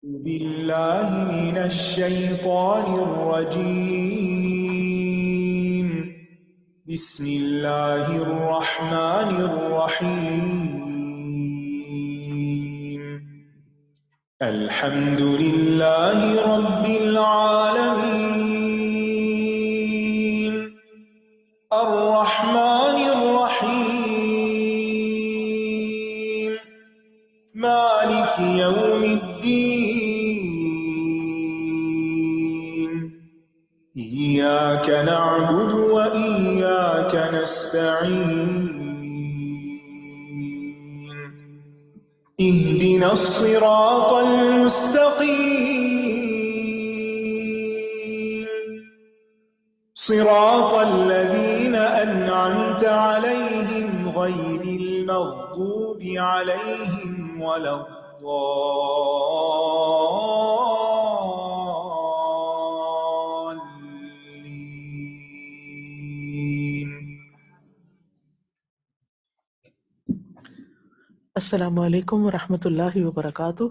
بالله من الشيطان الرجيم. بسم الله الرحمن الرحيم. الحمد لله رب العالمين. الرحمن الرحيم. مالك يوم الدين. إياك نعبد وإياك نستعين. اهدنا الصراط المستقيم. صراط الذين أنعمت عليهم غير المغضوب عليهم ولا الضالين. السلام علیکم ورحمۃ اللہ وبرکاتہ۔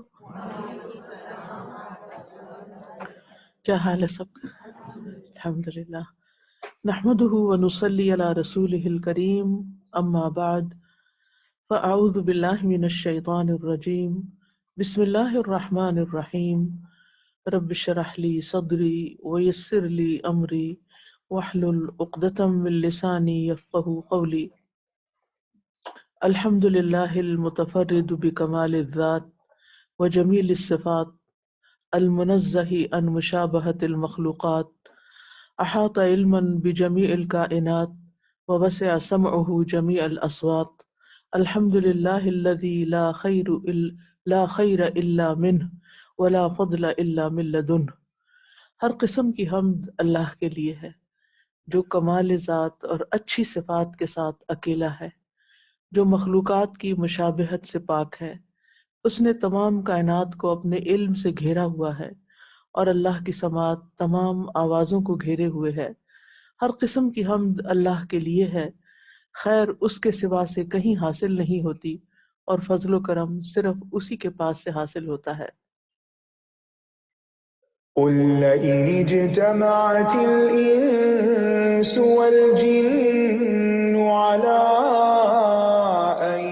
کیا حال ہے سب کا؟ الحمدللہ نحمده ونصلی علی رسولہ الکریم، اما بعد فاعوذ باللہ من الشیطان الرجیم، بسم اللہ الرحمن الرحیم۔ رب اشرح لی صدری ویسر لی امری واحلل عقدۃ من لسانی یفقہوا قولی۔ الحمد للہ المتفرد بکمال الذات وجمیل الصفات، المنزہ عن مشابہۃ المخلوقات، احاط علما بجمیع الکائنات ووسع سمعہ جمیع الاصوات۔ الحمد للہ الذی لا خیر الا منہ ولا فضل الا من لدنہ۔ ہر قسم کی حمد اللہ کے لیے ہے جو کمال ذات اور اچھی صفات کے ساتھ اکیلا ہے، جو مخلوقات کی مشابہت سے پاک ہے۔ اس نے تمام کائنات کو اپنے علم سے گھیرا ہوا ہے اور اللہ کی سماعت تمام آوازوں کو گھیرے ہوئے ہے۔ ہر قسم کی حمد اللہ کے لیے ہے، خیر اس کے سوا سے کہیں حاصل نہیں ہوتی اور فضل و کرم صرف اسی کے پاس سے حاصل ہوتا ہے۔ قل لئن اجتمعت الإنس والجن على أن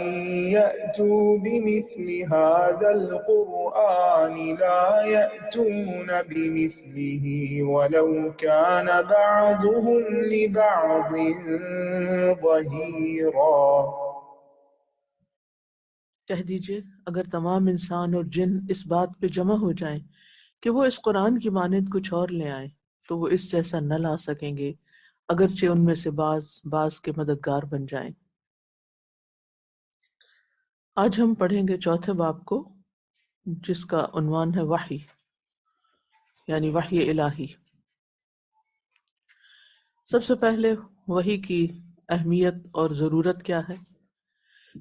يأتوا بمثل هذا القرآن لا يأتون بمثله ولو كان بعضهم لبعض ظهيرا۔ کہہ دیجئے اگر تمام انسان اور جن اس بات پہ جمع ہو جائیں کہ وہ اس قرآن کی مانند کچھ اور لے آئیں تو وہ اس جیسا نہ لا سکیں گے، اگرچہ ان میں سے بعض کے مددگار بن جائیں۔ آج ہم پڑھیں گے چوتھے باب کو، جس کا عنوان ہے وحی، یعنی وحی الہی۔ سب سے پہلے وحی کی اہمیت اور ضرورت کیا ہے؟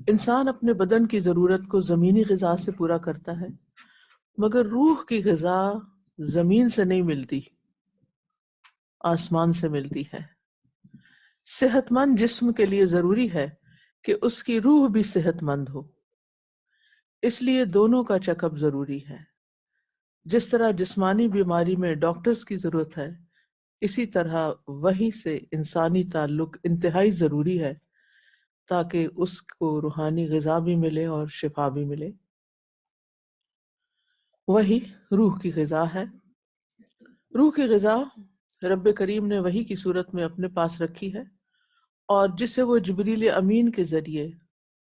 انسان اپنے بدن کی ضرورت کو زمینی غذا سے پورا کرتا ہے، مگر روح کی غذا زمین سے نہیں ملتی، آسمان سے ملتی ہے۔ صحت مند جسم کے لیے ضروری ہے کہ اس کی روح بھی صحت مند ہو، اس لیے دونوں کا چیک اپ ضروری ہے۔ جس طرح جسمانی بیماری میں ڈاکٹرز کی ضرورت ہے، اسی طرح وحی سے انسانی تعلق انتہائی ضروری ہے تاکہ اس کو روحانی غذا بھی ملے اور شفا بھی ملے۔ وحی روح کی غذا ہے۔ روح کی غذا رب کریم نے وحی کی صورت میں اپنے پاس رکھی ہے اور جسے وہ جبریل امین کے ذریعے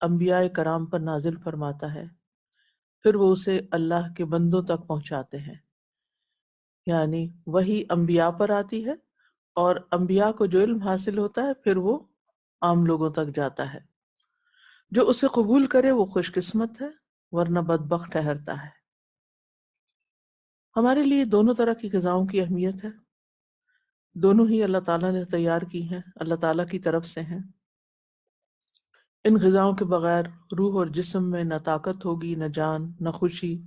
انبیاء کرام پر نازل فرماتا ہے، پھر وہ اسے اللہ کے بندوں تک پہنچاتے ہیں۔ یعنی وحی انبیاء پر آتی ہے اور انبیاء کو جو علم حاصل ہوتا ہے پھر وہ عام لوگوں تک جاتا ہے۔ جو اسے قبول کرے وہ خوش قسمت ہے، ورنہ بدبخت ٹھہرتا ہے۔ ہمارے لیے دونوں طرح کی غذاؤں کی اہمیت ہے، دونوں ہی اللہ تعالیٰ نے تیار کی ہیں، اللہ تعالیٰ کی طرف سے ہیں۔ ان غذاؤں کے بغیر روح اور جسم میں نہ طاقت ہوگی، نہ جان، نہ خوشی۔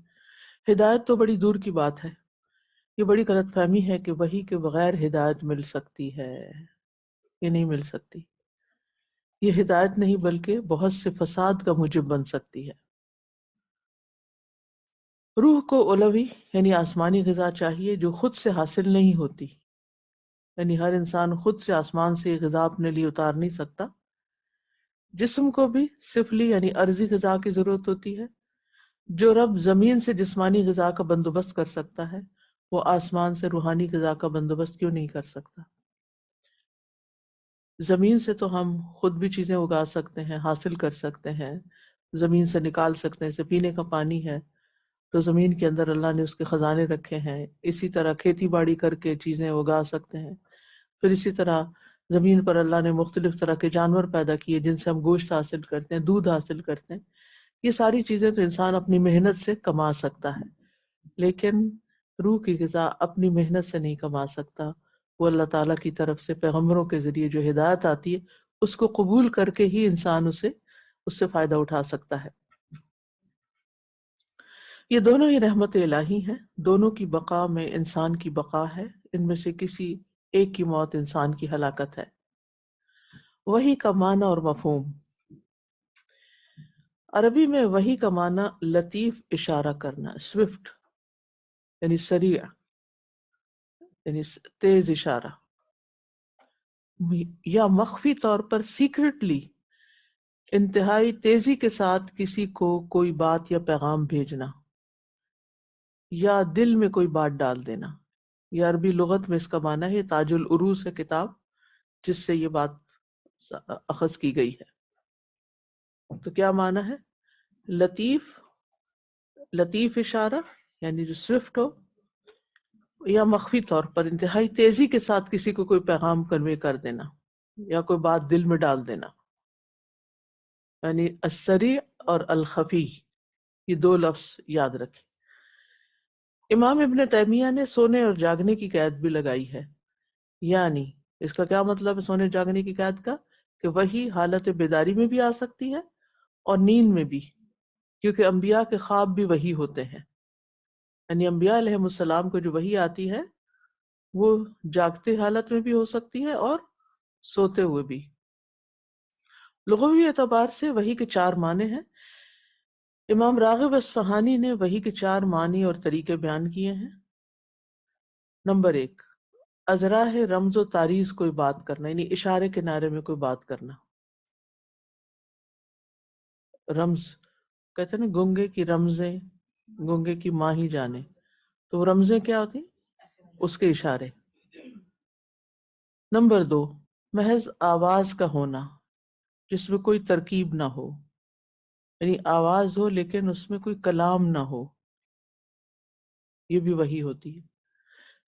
ہدایت تو بڑی دور کی بات ہے۔ یہ بڑی غلط فہمی ہے کہ وحی کے بغیر ہدایت مل سکتی ہے، یہ نہیں مل سکتی۔ یہ ہدایت نہیں بلکہ بہت سے فساد کا موجب بن سکتی ہے۔ روح کو اولوی یعنی آسمانی غذا چاہیے جو خود سے حاصل نہیں ہوتی، یعنی ہر انسان خود سے آسمان سے یہ غذا اپنے لیے اتار نہیں سکتا۔ جسم کو بھی سفلی یعنی عرضی غذا کی ضرورت ہوتی ہے۔ جو رب زمین سے جسمانی غذا کا بندوبست کر سکتا ہے وہ آسمان سے روحانی غذا کا بندوبست کیوں نہیں کر سکتا؟ زمین سے تو ہم خود بھی چیزیں اگا سکتے ہیں، حاصل کر سکتے ہیں، زمین سے نکال سکتے ہیں، جیسے پینے کا پانی ہے تو زمین کے اندر اللہ نے اس کے خزانے رکھے ہیں۔ اسی طرح کھیتی باڑی کر کے چیزیں اگا سکتے ہیں۔ پھر اسی طرح زمین پر اللہ نے مختلف طرح کے جانور پیدا کیے جن سے ہم گوشت حاصل کرتے ہیں، دودھ حاصل کرتے ہیں۔ یہ ساری چیزیں تو انسان اپنی محنت سے کما سکتا ہے، لیکن روح کی غذا اپنی محنت سے نہیں کما سکتا۔ وہ اللہ تعالیٰ کی طرف سے پیغمبروں کے ذریعے جو ہدایت آتی ہے اس کو قبول کر کے ہی انسان اس سے فائدہ اٹھا سکتا ہے۔ یہ دونوں ہی رحمت الہی ہیں، دونوں کی بقا میں انسان کی بقا ہے، ان میں سے کسی ایک کی موت انسان کی ہلاکت ہے۔ وحی کا معنی اور مفہوم۔ عربی میں وحی کا معنی لطیف اشارہ کرنا، سوفٹ یعنی سریع یعنی تیز اشارہ، یا مخفی طور پر سیکرٹلی انتہائی تیزی کے ساتھ کسی کو کوئی بات یا پیغام بھیجنا، یا دل میں کوئی بات ڈال دینا۔ یہ عربی لغت میں اس کا معنی ہے۔ تاج العروض ہے کتاب جس سے یہ بات اخذ کی گئی ہے۔ تو کیا معنی ہے؟ لطیف اشارہ یعنی جو سوفٹ ہو، یا مخفی طور پر انتہائی تیزی کے ساتھ کسی کو کوئی پیغام کنوے کر دینا یا کوئی بات دل میں ڈال دینا، یعنی السریع اور الخفی، یہ دو لفظ یاد رکھیں۔ امام ابن تیمیہ نے سونے اور جاگنے کی قید بھی لگائی ہے، یعنی اس کا کیا مطلب ہے سونے جاگنے کی قید کا؟ کہ وہی حالت بیداری میں بھی آ سکتی ہے اور نیند میں بھی، کیونکہ انبیاء کے خواب بھی وہی ہوتے ہیں۔ یعنی انبیاء علیہ السلام کو جو وحی آتی ہے وہ جاگتے حالت میں بھی ہو سکتی ہے اور سوتے ہوئے بھی۔ لغوی اعتبار سے وحی کے چار معنی ہیں۔ امام راغب اصفہانی نے وحی کے چار معنی اور طریقے بیان کیے ہیں۔ نمبر 1، ازراہ رمز و تاریز کوئی بات کرنا، یعنی اشارے کنارے میں کوئی بات کرنا۔ رمز کہتے ہیں نا، گنگے کی رمزیں گنگے کی ماں ہی جانے، تو وہ رمزیں کیا ہوتی ہیں؟ اس کے اشارے۔ نمبر 2، محض آواز کا ہونا جس میں کوئی ترکیب نہ ہو، یعنی آواز ہو لیکن اس میں کوئی کلام نہ ہو، یہ بھی وحی ہوتی ہے۔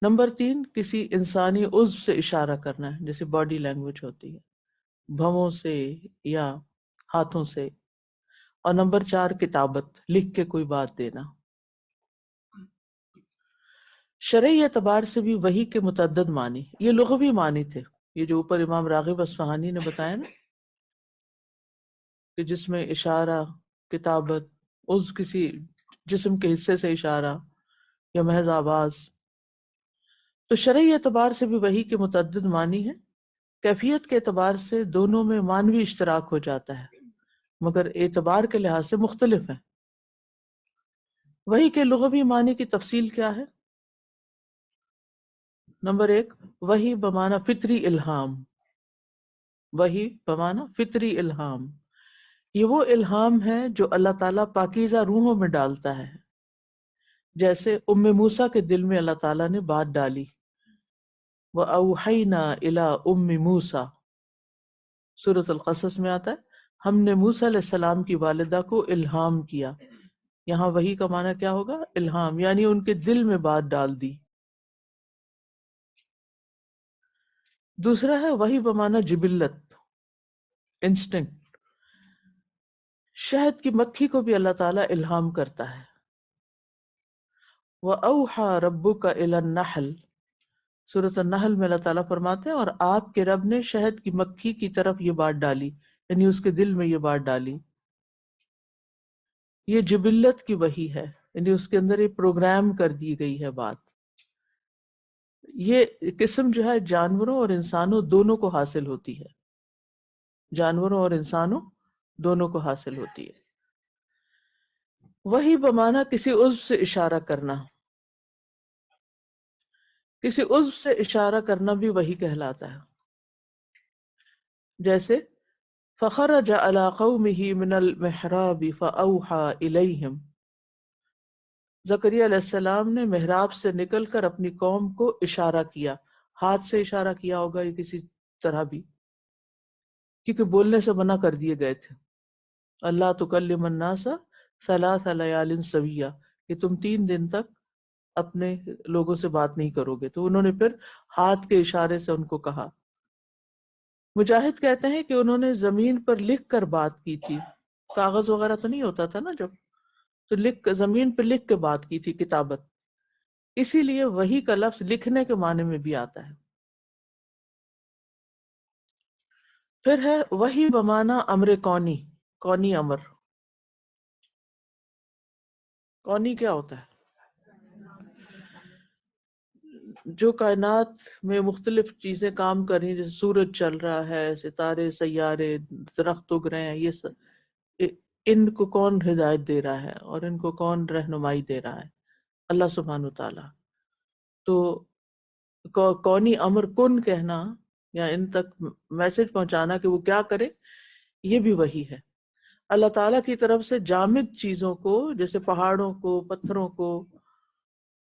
نمبر 3، کسی انسانی عضو سے اشارہ کرنا ہے، جیسے باڈی لینگویج ہوتی ہے، بھووں سے یا ہاتھوں سے۔ اور نمبر 4، کتابت، لکھ کے کوئی بات دینا۔ شرعی اعتبار سے بھی وحی کے متعدد معنی، یہ لغوی معنی تھے، یہ جو اوپر امام راغب اصفہانی نے بتایا نا، کہ جس میں اشارہ، کتابت، عضو کسی جسم کے حصے سے اشارہ یا محض آواز۔ تو شرعی اعتبار سے بھی وحی کے متعدد معنی ہیں۔ کیفیت کے اعتبار سے دونوں میں معنوی اشتراک ہو جاتا ہے، مگر اعتبار کے لحاظ سے مختلف ہیں۔ وحی کے لغوی معنی کی تفصیل کیا ہے؟ نمبر 1، وحی بمعنی فطری الہام۔ وحی بمعنی فطری الہام، یہ وہ الہام ہے جو اللہ تعالیٰ پاکیزہ روحوں میں ڈالتا ہے، جیسے ام موسیٰ کے دل میں اللہ تعالیٰ نے بات ڈالی، وَأَوْحَيْنَا إِلَىٰ أُمِّ مُوسَىٰ، سورۃ القصص میں آتا ہے ہم نے موسیٰ علیہ السلام کی والدہ کو الہام کیا۔ یہاں وحی کا معنی کیا ہوگا؟ الہام، یعنی ان کے دل میں بات ڈال دی۔ دوسرا ہے وحی بمعنی جبلت، انسٹنکٹ۔ شہد کی مکھی کو بھی اللہ تعالیٰ الہام کرتا ہے۔ وَأَوْحَىٰ رَبُّكَ إِلَى النَّحْلِ، سورۃ النحل میں اللہ تعالیٰ فرماتے ہیں اور آپ کے رب نے شہد کی مکھی کی طرف یہ بات ڈالی، یعنی اس کے دل میں یہ بات ڈالی۔ یہ جبلت کی وحی ہے، یعنی اس کے اندر یہ پروگرام کر دی گئی ہے بات۔ یہ قسم جو ہے جانوروں اور انسانوں دونوں کو حاصل ہوتی ہے، جانوروں اور انسانوں دونوں کو حاصل ہوتی ہے۔ وہی بمانا کسی عضو سے اشارہ کرنا، کسی عضو سے اشارہ کرنا بھی وہی کہلاتا ہے. جیسے فخرج علی قومہ من المحراب فاوحى الیہم، زکریا علیہ السلام نے محراب سے نکل کر اپنی قوم کو اشارہ کیا. ہاتھ سے اشارہ کیا ہوگا یا کسی طرح بھی، کیونکہ بولنے سے منع کر دیے گئے تھے. اللہ تکلم الناس ثلاث لیال سویہ، کہ تم 3 دن تک اپنے لوگوں سے بات نہیں کرو گے. تو انہوں نے پھر ہاتھ کے اشارے سے ان کو کہا. مجاہد کہتے ہیں کہ انہوں نے زمین پر لکھ کر بات کی تھی، کاغذ وغیرہ تو نہیں ہوتا تھا نا جب، تو زمین پہ لکھ کے بات کی تھی، کتابت. اسی لیے وحی کا لفظ لکھنے کے معنی میں بھی آتا ہے. پھر ہے وحی بمانا امر کونی، کونی امر. کونی کیا ہوتا ہے؟ جو کائنات میں مختلف چیزیں کام کر رہی ہیں، جیسے سورج چل رہا ہے، ستارے، سیارے، درخت اگ رہے ہیں، یہ ان کو کون ہدایت دے رہا ہے اور ان کو کون رہنمائی دے رہا ہے؟ اللہ سبحانہ وتعالیٰ. تو کونی امر کن کہنا یا ان تک میسج پہنچانا کہ وہ کیا کرے، یہ بھی وہی ہے. اللہ تعالیٰ کی طرف سے جامد چیزوں کو، جیسے پہاڑوں کو، پتھروں کو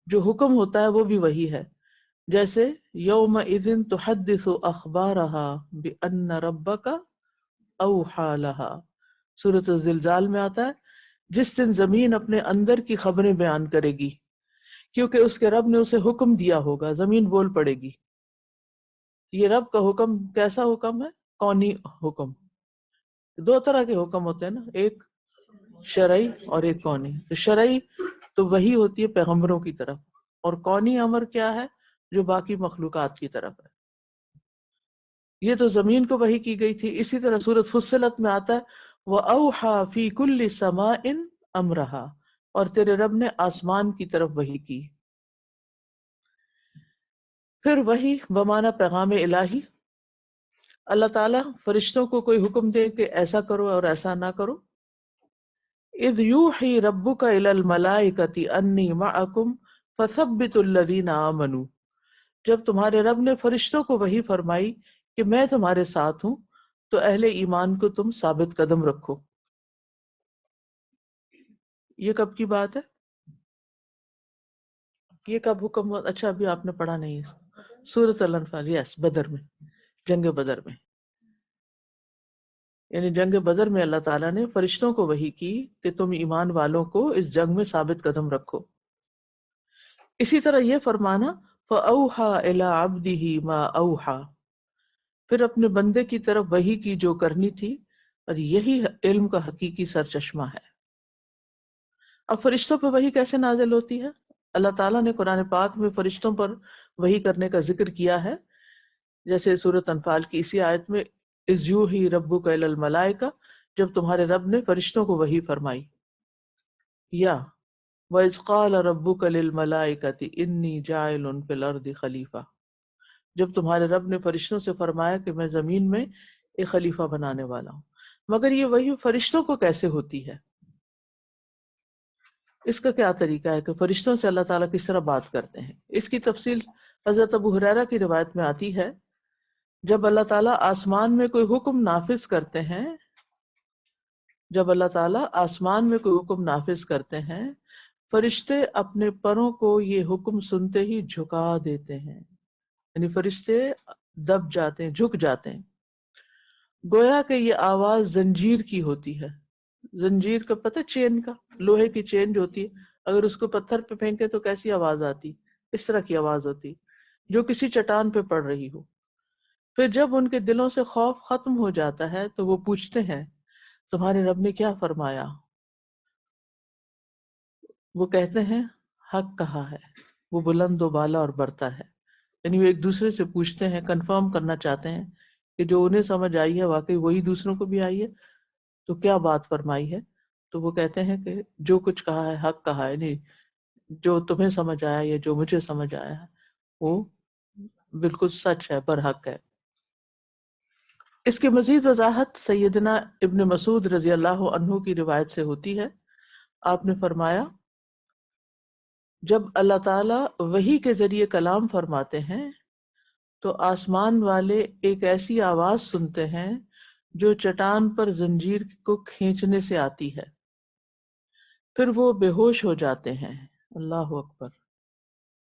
جو حکم ہوتا ہے وہ بھی وہی ہے. جیسے یومئذ تحدث اخبارها بان ربک اوحی لها، سورۃ الزلزال میں آتا ہے جس دن زمین اپنے اندر کی خبریں بیان کرے گی کیونکہ اس کے رب نے اسے حکم دیا ہوگا. زمین بول پڑے گی. یہ رب کا حکم کیسا حکم ہے؟ کونی حکم. 2 طرح کے حکم ہوتے ہیں نا، ایک شرعی اور ایک کونی. تو شرعی تو وہی ہوتی ہے پیغمبروں کی طرف، اور کونی امر کیا ہے؟ جو باقی مخلوقات کی طرف ہے. یہ تو زمین کو وحی کی گئی تھی. اسی طرح سورۃ فصلت میں آتا ہے وَأَوْحَى فِي كُلِّ سَمَاءٍ أَمْرَهَا، اور تیرے رب نے آسمان کی طرف وحی کی. پھر وحی بمانا پیغام الہی. اللہ تعالیٰ فرشتوں کو کوئی حکم دے کہ ایسا کرو اور ایسا نہ کرو. اذ یوحی ربک الی الملائکۃ انی معکم فثبتوا الذین آمنوا، جب تمہارے رب نے فرشتوں کو وحی فرمائی کہ میں تمہارے ساتھ ہوں تو اہل ایمان کو تم ثابت قدم رکھو. یہ کب کی بات ہے؟ یہ کب حکم ہوا؟ اچھا ابھی آپ نے پڑھا نہیں ہے، سورۃ الانفال. یس، بدر میں، جنگ بدر میں. یعنی جنگ بدر میں اللہ تعالیٰ نے فرشتوں کو وحی کی کہ تم ایمان والوں کو اس جنگ میں ثابت قدم رکھو. اسی طرح یہ فرمانا فَأَوْحَى إِلَىٰ عَبْدِهِ مَا أَوْحَى، پھر اپنے بندے کی طرف وحی کی جو کرنی تھی، اور یہی علم کا حقیقی سرچشمہ ہے. اب فرشتوں پہ وحی کیسے نازل ہوتی ہے؟ اللہ تعالیٰ نے قرآن پاک میں فرشتوں پر وحی کرنے کا ذکر کیا ہے، جیسے سورۃ انفال کی اسی آیت میں اذ یوحی ربک الی الملائکہ، جب تمہارے رب نے فرشتوں کو وحی فرمائی. یا وَإِذْ قَالَ رَبُّكَ لِلْمَلَائِكَةِ إِنِّي جَاعِلٌ فِي الْأَرْضِ خَلِيفَةً، جب تمہارے رب نے فرشتوں سے فرمایا کہ میں زمین میں ایک خلیفہ بنانے والا ہوں. مگر یہ وحی فرشتوں کو کیسے ہوتی ہے؟ اس کا کیا طریقہ ہے کہ فرشتوں سے اللہ تعالیٰ کس طرح بات کرتے ہیں؟ اس کی تفصیل حضرت ابو ہریرہ کی روایت میں آتی ہے، جب اللہ تعالیٰ آسمان میں کوئی حکم نافذ کرتے ہیں، جب اللہ تعالیٰ آسمان میں کوئی حکم نافذ کرتے ہیں، فرشتے اپنے پروں کو یہ حکم سنتے ہی جھکا دیتے ہیں. یعنی فرشتے دب جاتے ہیں، جھک جاتے ہیں، گویا کہ یہ آواز زنجیر کی ہوتی ہے. زنجیر کا پتہ، چین کا، لوہے کی چین جو ہوتی ہے، اگر اس کو پتھر پہ پھینکے تو کیسی آواز آتی؟ اس طرح کی آواز ہوتی جو کسی چٹان پہ پڑ رہی ہو. پھر جب ان کے دلوں سے خوف ختم ہو جاتا ہے تو وہ پوچھتے ہیں تمہارے رب نے کیا فرمایا؟ وہ کہتے ہیں حق کہا ہے، وہ بلند و بالا اور برتا ہے. یعنی وہ ایک دوسرے سے پوچھتے ہیں، کنفرم کرنا چاہتے ہیں کہ جو انہیں سمجھ آئی ہے واقعی وہی دوسروں کو بھی آئی ہے، تو کیا بات فرمائی ہے؟ تو وہ کہتے ہیں کہ جو کچھ کہا ہے حق کہا ہے. نہیں، جو تمہیں سمجھ آیا یا جو مجھے سمجھ آیا ہے وہ بالکل سچ ہے، برحق ہے. اس کی مزید وضاحت سیدنا ابن مسعود رضی اللہ عنہ کی روایت سے ہوتی ہے. آپ نے فرمایا جب اللہ تعالیٰ وحی کے ذریعے کلام فرماتے ہیں تو آسمان والے ایک ایسی آواز سنتے ہیں جو چٹان پر زنجیر کو کھینچنے سے آتی ہے، پھر وہ بے ہوش ہو جاتے ہیں۔ اللہ اکبر!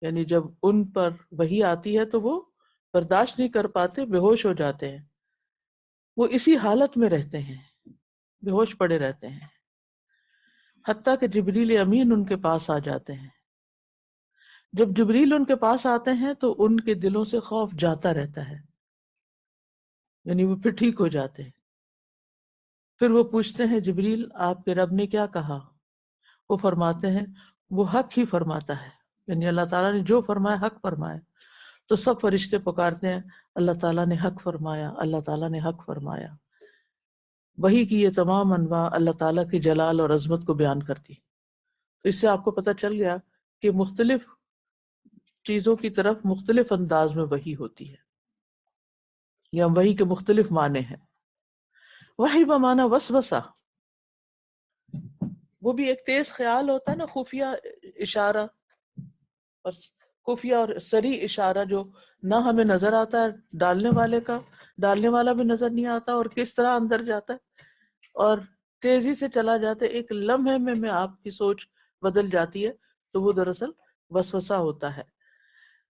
یعنی جب ان پر وحی آتی ہے تو وہ برداشت نہیں کر پاتے، بے ہوش ہو جاتے ہیں، وہ اسی حالت میں رہتے ہیں، بے ہوش پڑے رہتے ہیں، حتیٰ کہ جبریل امین ان کے پاس آ جاتے ہیں۔ جب جبریل ان کے پاس آتے ہیں تو ان کے دلوں سے خوف جاتا رہتا ہے، یعنی وہ پھر ٹھیک ہو جاتے ہیں۔ پھر وہ پوچھتے ہیں جبریل آپ کے رب نے کیا کہا؟ وہ فرماتے ہیں وہ حق ہی فرماتا ہے، یعنی اللہ تعالیٰ نے جو فرمایا حق فرمایا۔ تو سب فرشتے پکارتے ہیں اللہ تعالیٰ نے حق فرمایا، اللہ تعالیٰ نے حق فرمایا۔ وحی کی یہ تمام انواع اللہ تعالیٰ کی جلال اور عظمت کو بیان کرتی۔ تو اس سے آپ کو پتہ چل گیا کہ مختلف چیزوں کی طرف مختلف انداز میں وحی ہوتی ہے، یا وحی کے مختلف معنی ہیں۔ وحی بمعنی وسوسہ، وہ بھی ایک تیز خیال ہوتا ہے نا، خفیہ اشارہ، اور خفیہ اور سری اشارہ جو نہ ہمیں نظر آتا ہے، ڈالنے والے کا، ڈالنے والا بھی نظر نہیں آتا اور کس طرح اندر جاتا ہے اور تیزی سے چلا جاتا ہے، ایک لمحے میں آپ کی سوچ بدل جاتی ہے، تو وہ دراصل وسوسہ ہوتا ہے۔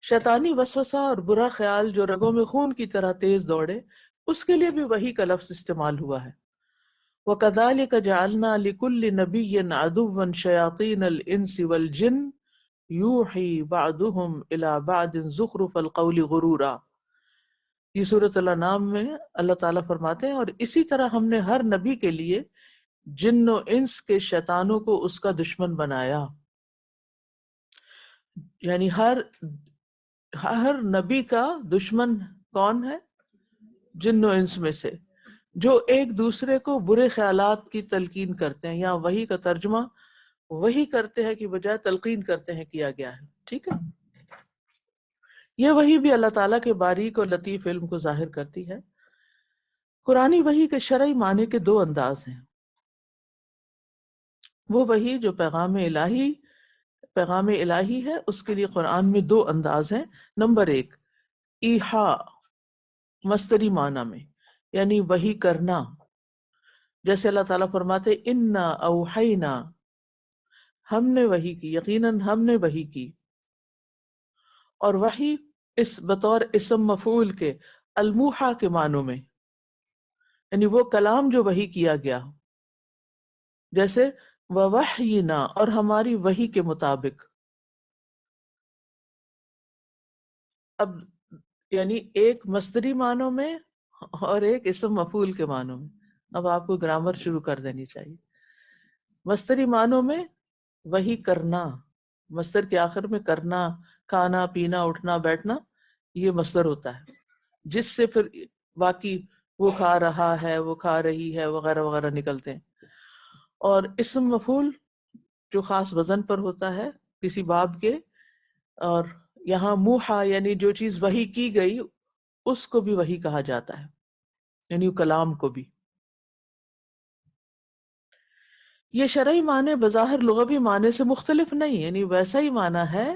شیطانی وسوسہ اور برا خیال جو رگوں میں خون کی طرح تیز دوڑے، اس کے لیے بھی وحی کا لفظ استعمال ہوا ہے۔ وَكَذَلِكَ جَعَلْنَا لِكُلِّ نَبِيٍّ عَدُوًّا شَيَاطِينَ الْإِنسِ وَالْجِنِّ یوحی بعضهم الی بعض زخرف القول غرورا۔ یہ سورۃ الانعام میں اللہ تعالیٰ فرماتے ہیں اور اسی طرح ہم نے ہر نبی کے لیے جن و انس کے شیطانوں کو اس کا دشمن بنایا، یعنی ہر نبی کا دشمن کون ہے؟ جن و انس میں سے، جو ایک دوسرے کو برے خیالات کی تلقین کرتے ہیں، یا وحی کا ترجمہ وہی کرتے ہیں کہ بجائے تلقین کرتے ہیں کیا گیا ہے، ٹھیک ہے۔ یہ وحی بھی اللہ تعالیٰ کے باریک اور لطیف علم کو ظاہر کرتی ہے۔ قرآنی وحی کے شرعی معنی کے دو انداز ہیں۔ وہ وحی جو پیغام الہی ہے، اس کے لیے قرآن میں دو انداز ہیں۔ نمبر ایک، ایحاء، مصدری معنی میں، یعنی وحی کرنا، جیسے اللہ تعالیٰ فرماتے انا اوحینا، ہم نے وحی کی، یقیناً ہم نے وحی کی۔ اور وحی اس بطور اسم مفعول کے الموحى کے معنوں میں، یعنی وہ کلام جو وحی کیا گیا، جیسے ووحینا، اور ہماری وحی کے مطابق۔ اب یعنی ایک مصدری معنوں میں اور ایک اسم مفعول کے معنوں میں۔ اب آپ کو گرامر شروع کر دینی چاہیے۔ مصدری معنوں میں وحی کرنا، مصدر کے آخر میں کرنا، کھانا پینا اٹھنا بیٹھنا، یہ مصدر ہوتا ہے، جس سے پھر باقی وہ کھا رہا ہے، وہ کھا رہی ہے، وغیرہ وغیرہ نکلتے ہیں۔ اور اسم مفعول جو خاص وزن پر ہوتا ہے کسی باب کے، اور یہاں موحا یعنی جو چیز وحی کی گئی اس کو بھی وحی کہا جاتا ہے، یعنی کلام کو بھی۔ یہ شرعی معنی بظاہر لغوی معنی سے مختلف نہیں، یعنی ویسا ہی معنی ہے،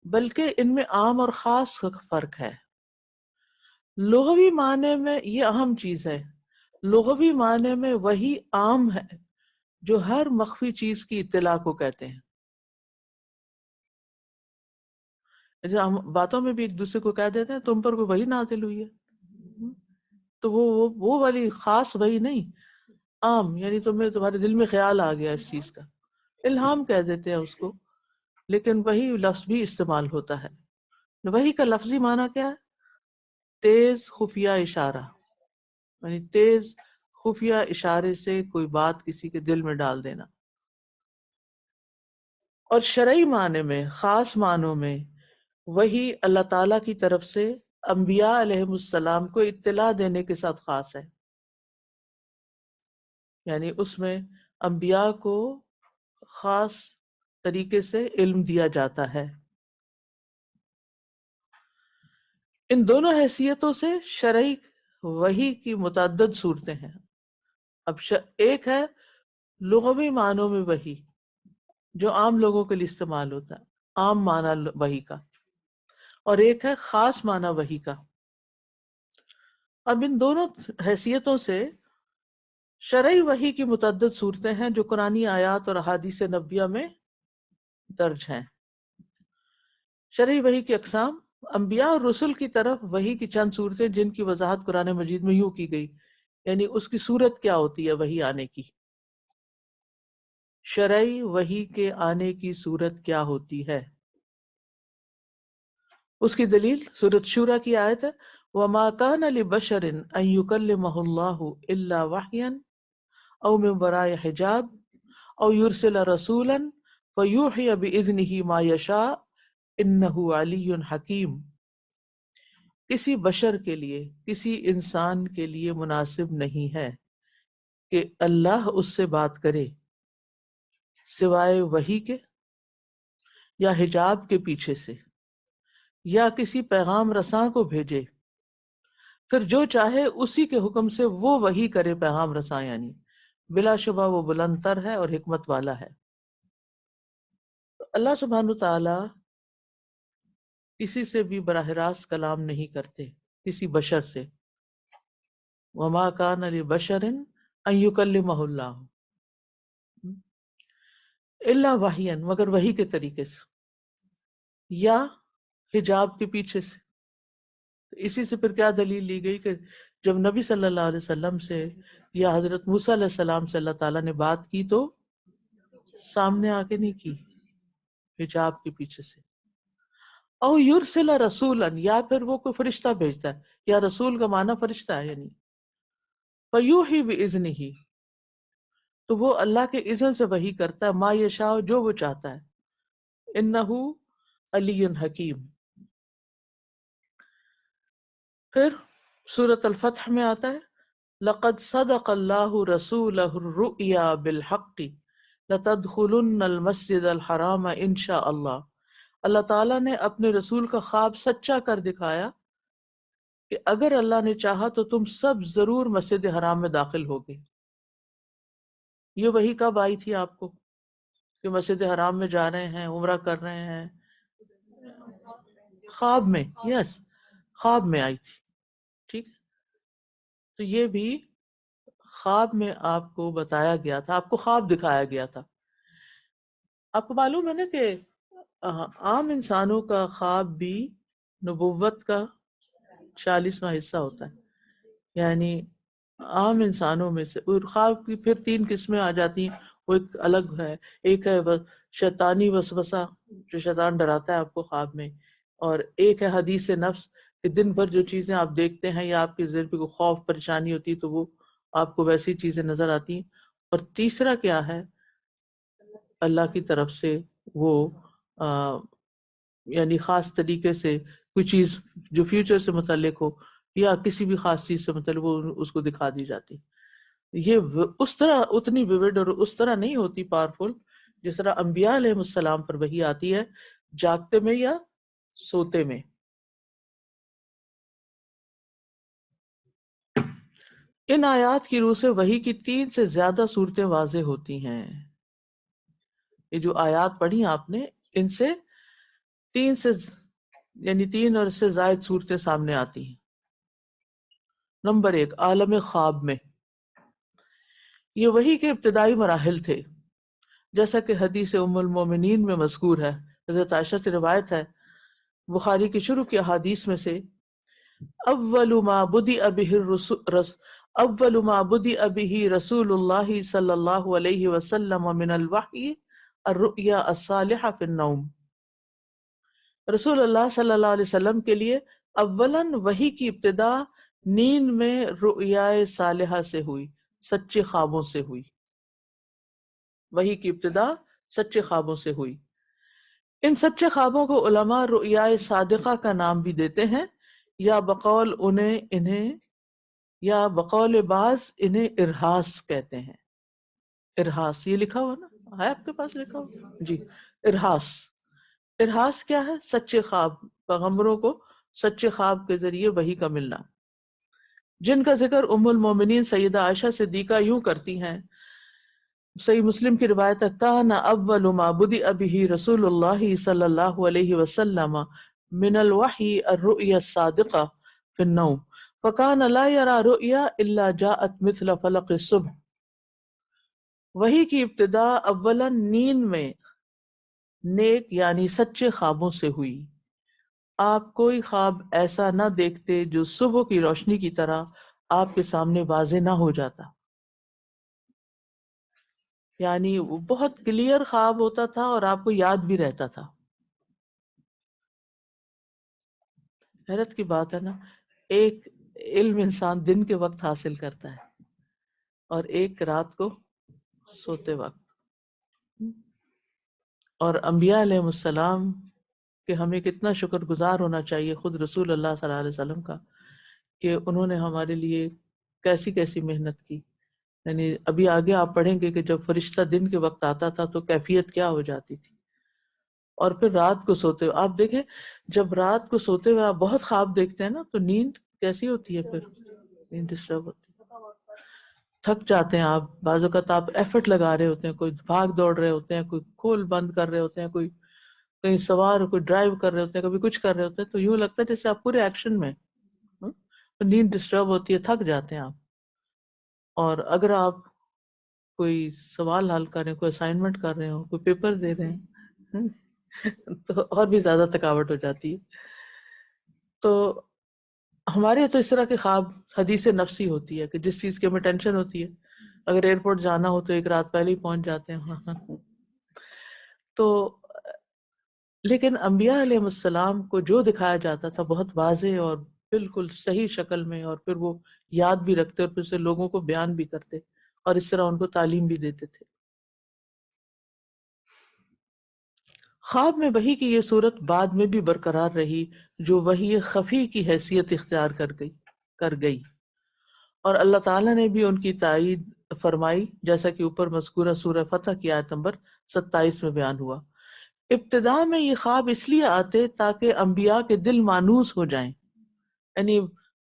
بلکہ ان میں عام اور خاص فرق ہے۔ لغوی معنی میں یہ اہم چیز ہے، لغوی معنی میں وحی عام ہے جو ہر مخفی چیز کی اطلاع کو کہتے ہیں۔ جیسے ہم باتوں میں بھی ایک دوسرے کو کہہ دیتے ہیں تم پر کوئی وحی نازل ہوئی ہے، تو وہ والی خاص وحی نہیں، عام، یعنی تمہارے دل میں خیال آ گیا اس چیز کا، الہام کہہ دیتے ہیں اس کو، لیکن وہی لفظ بھی استعمال ہوتا ہے۔ وحی کا لفظی معنی کیا ہے؟ تیز خفیہ اشارہ، یعنی تیز خفیہ اشارے سے کوئی بات کسی کے دل میں ڈال دینا۔ اور شرعی معنی میں، خاص معنوں میں، وحی اللہ تعالیٰ کی طرف سے انبیاء علیہم السلام کو اطلاع دینے کے ساتھ خاص ہے، یعنی اس میں انبیاء کو خاص طریقے سے علم دیا جاتا ہے۔ ان دونوں حیثیتوں سے شرعی وحی کی متعدد صورتیں ہیں۔ اب ایک ہے لغوی معنوں میں وحی، جو عام لوگوں کے لیے استعمال ہوتا ہے، عام معنی وحی کا، اور ایک ہے خاص معنی وحی کا۔ اب ان دونوں حیثیتوں سے شرعی وحی کی متعدد صورتیں ہیں جو قرآنی آیات اور احادیث نبویہ میں درج ہیں۔ شرعی وحی کی اقسام: انبیاء اور رسل کی طرف وحی کی چند صورتیں جن کی وضاحت قرآن مجید میں یوں کی گئی، یعنی اس کی صورت کیا ہوتی ہے وحی آنے کی۔ شرعی وحی کے آنے کی صورت کیا ہوتی ہے؟ اس کی دلیل سورۃ شورى کی آیت ہے وَمَا كَانَ لِبَشَرٍ أَن يُكَلِّمَهُ اللَّهُ إِلَّا وَحْيًا أَوْ مِن وَرَاءِ حِجَابٍ أَوْ يُرْسِلَ رَسُولًا فَيُوحِيَ بِإِذْنِهِ مَا يَشَاءُ إِنَّهُ عَلِيٌّ حَكِيمٌ۔ کسی بشر کے لیے، کسی انسان کے لیے مناسب نہیں ہے کہ اللہ اس سے بات کرے سوائے وحی کے یا حجاب کے پیچھے سے، یا کسی پیغام رساں کو بھیجے، پھر جو چاہے اسی کے حکم سے وہ وحی کرے پیغام رساں، یعنی بلا شبہ وہ بلند تر ہے اور حکمت والا ہے۔ اللہ سبحانہ تعالی کسی سے بھی براہ راست کلام نہیں کرتے، کسی بشر سے۔ وما کان لبشر ان یکلمہ اللہ الا وحیا، مگر وحی کے طریقے سے یا حجاب کے پیچھے سے۔ اسی سے پھر کیا دلیل لی گئی کہ جب نبی صلی اللہ علیہ وسلم سے یا حضرت موسیٰ علیہ السلام سے اللہ تعالیٰ نے بات کی تو سامنے آ کے نہیں کی، حجاب کے پیچھے سے۔ او یرسل رسولا، یا پھر وہ کوئی فرشتہ بھیجتا ہے، یا رسول کا معنی فرشتہ ہے، یعنی فیوحی باذنہ، تو وہ اللہ کے اذن سے وحی کرتا ہے، ما یشاء، جو وہ چاہتا ہے، انہ علی حکیم۔ پھر سورۃ الفتح میں آتا ہے لقد صدق اللہ رسولہ الرؤیا بالحق لتدخلن المسجد الحرام انشاء اللہ۔ اللہ تعالیٰ نے اپنے رسول کا خواب سچا کر دکھایا کہ اگر اللہ نے چاہا تو تم سب ضرور مسجد حرام میں داخل ہوگے۔ یہ وحی کب آئی تھی آپ کو کہ مسجد حرام میں جا رہے ہیں، عمرہ کر رہے ہیں؟ خواب میں، یس، خواب میں آئی تھی، ٹھیک ہے۔ تو یہ بھی خواب میں آپ کو بتایا گیا تھا، آپ کو خواب دکھایا گیا تھا۔ آپ کو معلوم ہے نا کہ عام انسانوں کا خواب بھی نبوت کا 40واں حصہ ہوتا ہے، یعنی عام انسانوں میں سے، اور خواب کی پھر 3 قسمیں آ جاتی ہیں، وہ ایک الگ ہے۔ ایک ہے شیطانی وسوسہ، جو شیطان ڈراتا ہے آپ کو خواب میں، اور ایک ہے حدیث نفس، کہ دن بھر جو چیزیں آپ دیکھتے ہیں یا آپ کے ذہن پہ کوئی خوف پریشانی ہوتی ہے تو وہ آپ کو ویسی چیزیں نظر آتی ہیں۔ اور تیسرا کیا ہے، اللہ کی طرف سے وہ یعنی خاص طریقے سے کوئی چیز جو فیوچر سے متعلق ہو یا کسی بھی خاص چیز سے متعلق، وہ اس کو دکھا دی جاتی۔ یہ اس طرح اتنی ویوڈ اور اس طرح نہیں ہوتی پاورفل جس طرح انبیاء علیہ السلام پر وحی آتی ہے، جاگتے میں یا سوتے میں۔ ان آیات کی روح سے وحی کی 3 سے زیادہ صورتیں واضح ہوتی ہیں۔ یہ جو آیات پڑھی آپ نے، ان سے 3 سے یعنی 3 اور اس سے زائد صورتیں سامنے آتی ہیں۔ نمبر 1، عالم خواب میں۔ یہ وحی کے ابتدائی مراحل تھے، جیسا کہ حدیث ام المومنین میں مذکور ہے۔ حضرت عائشہ سے روایت ہے، بخاری کی شروع کی احادیث میں سے، اول ما بدأ به رسول اللہ صلی اللہ علیہ وسلم من الوحی الرؤیا الصالحہ فی النوم۔ رسول اللہ صلی اللہ علیہ وسلم کے لیے اولاً وحی کی ابتدا نیند میں رؤیائے صالحہ سے ہوئی، سچے خوابوں سے ہوئی۔ وحی کی ابتدا سچے خوابوں سے ہوئی۔ ان سچے خوابوں کو علماء رؤیائے صادقہ کا نام بھی دیتے ہیں، یا بقول بعض انہیں ارہاس کہتے ہیں۔ ارہاس، یہ لکھا ہوا نا ہے آپ کے پاس، لکھا ہوا جی، ارہاس۔ ارہاس کیا ہے؟ سچے خواب، پیغمبروں کو سچے خواب کے ذریعے وحی کا ملنا، جن کا ذکر ام المومنین سیدہ عائشہ صدیقہ یوں کرتی ہیں، صحیح مسلم کی روایت ہے کان اول ما بدأ به رسول اللہ صلی اللہ علیہ وسلم من الوحی الرؤیا الصادقہ فی النوم فکان لا یرى رؤیا الا جاءت مثل فلق الصبح. وحی کی ابتدا اولا نیند میں نیک یعنی سچے خوابوں سے ہوئی. آپ کوئی خواب ایسا نہ دیکھتے جو صبح کی روشنی کی طرح آپ کے سامنے واضح نہ ہو جاتا. یعنی وہ بہت کلیئر خواب ہوتا تھا اور آپ کو یاد بھی رہتا تھا. حیرت کی بات ہے نا، ایک علم انسان دن کے وقت حاصل کرتا ہے اور ایک رات کو سوتے وقت. اور انبیاء علیہ السلام کہ ہمیں کتنا شکر گزار ہونا چاہیے خود رسول اللہ صلی اللہ علیہ وسلم کا کہ انہوں نے ہمارے لیے کیسی کیسی محنت کی. یعنی ابھی آگے آپ پڑھیں گے کہ جب فرشتہ دن کے وقت آتا تھا تو کیفیت کیا ہو جاتی تھی، اور پھر رات کو سوتے ہوئے آپ دیکھیں جب رات کو سوتے ہوئے آپ بہت خواب دیکھتے ہیں نا تو نیند کیسی ہوتی ہے، پھر نیند ڈسٹرب ہوتی ہے، تھک جاتے ہیں آپ. بعض اوقات آپ ایفرٹ لگا رہے ہوتے ہیں، کوئی بھاگ دوڑ رہے ہوتے ہیں، کوئی کھول بند کر رہے ہوتے ہیں، کوئی کہیں سوار کوئی ڈرائیو کر رہے ہوتے ہیں، کبھی کچھ کر رہے ہوتے ہیں، تو یوں لگتا ہے جیسے آپ پورے ایکشن میں تو نیند ڈسٹرب ہوتی ہے، تھک جاتے ہیں آپ. اور اگر آپ کوئی سوال حل کر رہے ہیں، کوئی اسائنمنٹ کر رہے ہو، کوئی پیپر دے رہے ہیں تو اور بھی زیادہ تھکاوٹ ہو جاتی ہے. تو ہمارے تو اس طرح کے خواب حدیث نفسی ہوتی ہے کہ جس چیز کی ہمیں ٹینشن ہوتی ہے، اگر ایئرپورٹ جانا ہو تو ایک رات پہلے ہی پہنچ جاتے ہیں. تو لیکن انبیاء علیہ السلام کو جو دکھایا جاتا تھا بہت واضح اور بالکل صحیح شکل میں، اور پھر وہ یاد بھی رکھتے اور پھر سے لوگوں کو بیان بھی کرتے اور اس طرح ان کو تعلیم بھی دیتے تھے. خواب میں وحی کی یہ صورت بعد میں بھی برقرار رہی جو وحی خفی کی حیثیت اختیار کر گئی اور اللہ تعالیٰ نے بھی ان کی تائید فرمائی جیسا کہ اوپر مذکورہ سورہ فتح کی آیت نمبر 27 میں بیان ہوا. ابتدا میں یہ خواب اس لیے آتے تاکہ انبیاء کے دل مانوس ہو جائیں، یعنی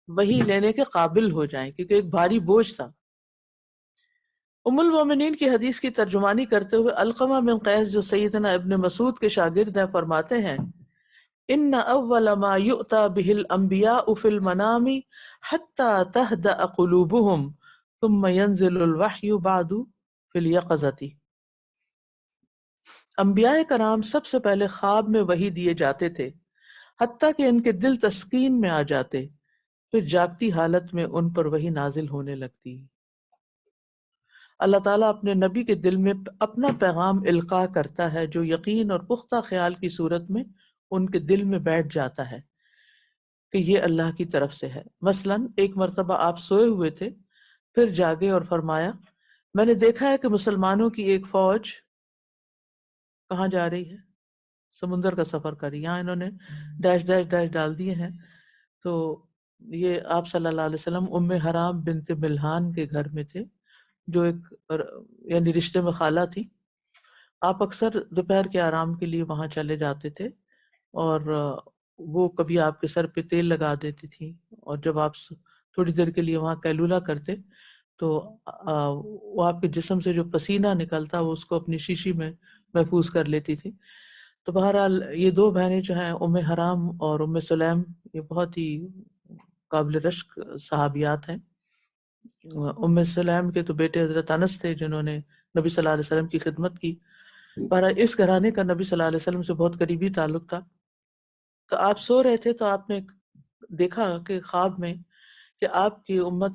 وحی لینے کے قابل ہو جائیں، کیونکہ ایک بھاری بوجھ تھا. ام المومنین کی حدیث کی ترجمانی کرتے ہوئے علقمہ بن قیس جو سیدنا ابن مسعود کے شاگرد ہیں فرماتے ہیں ان اول ما یؤتی به الانبیاء فی المنام حتی تہدأ قلوبهم ثم ينزل الوحی بعد فی الیقظۃ. انبیاء کرام سب سے پہلے خواب میں وحی دیے جاتے تھے حتیٰ کہ ان کے دل تسکین میں آ جاتے، پھر جاگتی حالت میں ان پر وحی نازل ہونے لگتی. اللہ تعالیٰ اپنے نبی کے دل میں اپنا پیغام القاء کرتا ہے جو یقین اور پختہ خیال کی صورت میں ان کے دل میں بیٹھ جاتا ہے کہ یہ اللہ کی طرف سے ہے. مثلاً ایک مرتبہ آپ سوئے ہوئے تھے، پھر جاگے اور فرمایا میں نے دیکھا ہے کہ مسلمانوں کی ایک فوج کہاں جا رہی ہے، سمندر کا سفر کری. یہاں انہوں نے ڈیش ڈیش ڈیش ڈال دیے ہیں. تو یہ آپ صلی اللہ علیہ وسلم ام حرام بنت ملحان کے گھر میں تھے جو ایک یعنی رشتے میں خالہ تھی. آپ اکثر دوپہر کے آرام کے لیے وہاں چلے جاتے تھے اور وہ کبھی آپ کے سر پہ تیل لگا دیتی تھی، اور جب آپ تھوڑی دیر کے لیے وہاں قیلولہ کرتے تو وہ آپ کے جسم سے جو پسینہ نکلتا وہ اس کو اپنی شیشی میں محفوظ کر لیتی تھی. تو بہرحال یہ دو بہنیں جو ہیں ام حرام اور ام سلیم، یہ بہت ہی قابل رشک صحابیات ہیں. ام سلیم کے تو بیٹے حضرت انس تھے جنہوں نے نبی صلی اللہ علیہ وسلم کی خدمت کی. بہرحال اس گھرانے کا نبی صلی اللہ علیہ وسلم سے بہت قریبی تعلق تھا. تو آپ سو رہے تھے تو آپ نے دیکھا کہ خواب میں کہ آپ کی امت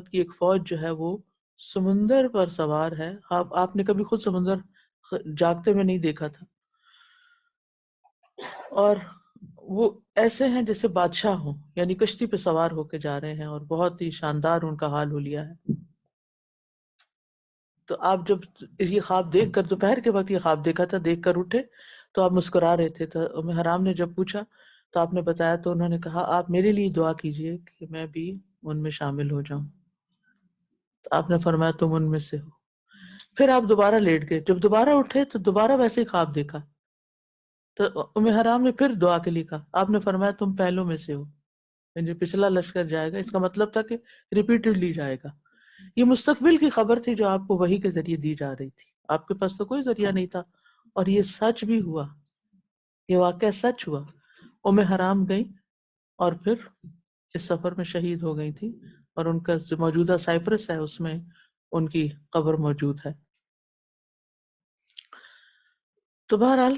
کی ایک فوج جو ہے وہ سمندر پر سوار ہے. آپ نے کبھی خود سمندر جاگتے میں نہیں دیکھا تھا، اور وہ ایسے ہیں جیسے بادشاہ ہوں، یعنی کشتی پہ سوار ہو کے جا رہے ہیں اور بہت ہی شاندار ان کا حال حلیہ ہے. تو آپ جب یہ خواب دیکھ کر دوپہر کے وقت یہ خواب دیکھا تھا، دیکھ کر اٹھے تو آپ مسکرا رہے تھے. تو ام حرام نے جب پوچھا تو آپ نے بتایا تو انہوں نے کہا آپ میرے لیے دعا کیجئے کہ میں بھی ان میں شامل ہو جاؤں. تو آپ نے فرمایا تم ان میں سے ہو. پھر آپ دوبارہ لیٹ گئے. جب دوبارہ اٹھے تو دوبارہ ویسے ہی خواب دیکھا. تو ام حرام نے پھر دعا کے لیے کہا. آپ نے فرمایا تم پہلوں میں سے ہو، یعنی پچھلا لشکر جائے گا. اس کا مطلب تھا کہ ریپیٹڈلی جائے گا. یہ مستقبل کی خبر تھی جو آپ کو وحی کے ذریعے دی جا رہی تھی، آپ کے پاس تو کوئی ذریعہ نہیں تھا، اور یہ سچ بھی ہوا، یہ واقعہ سچ ہوا۔ ام حرام گئی اور پھر اس سفر میں شہید ہو گئی تھی، اور ان کا جو موجودہ سائپرس ہے اس میں ان کی قبر موجود ہے۔ تو بہرحال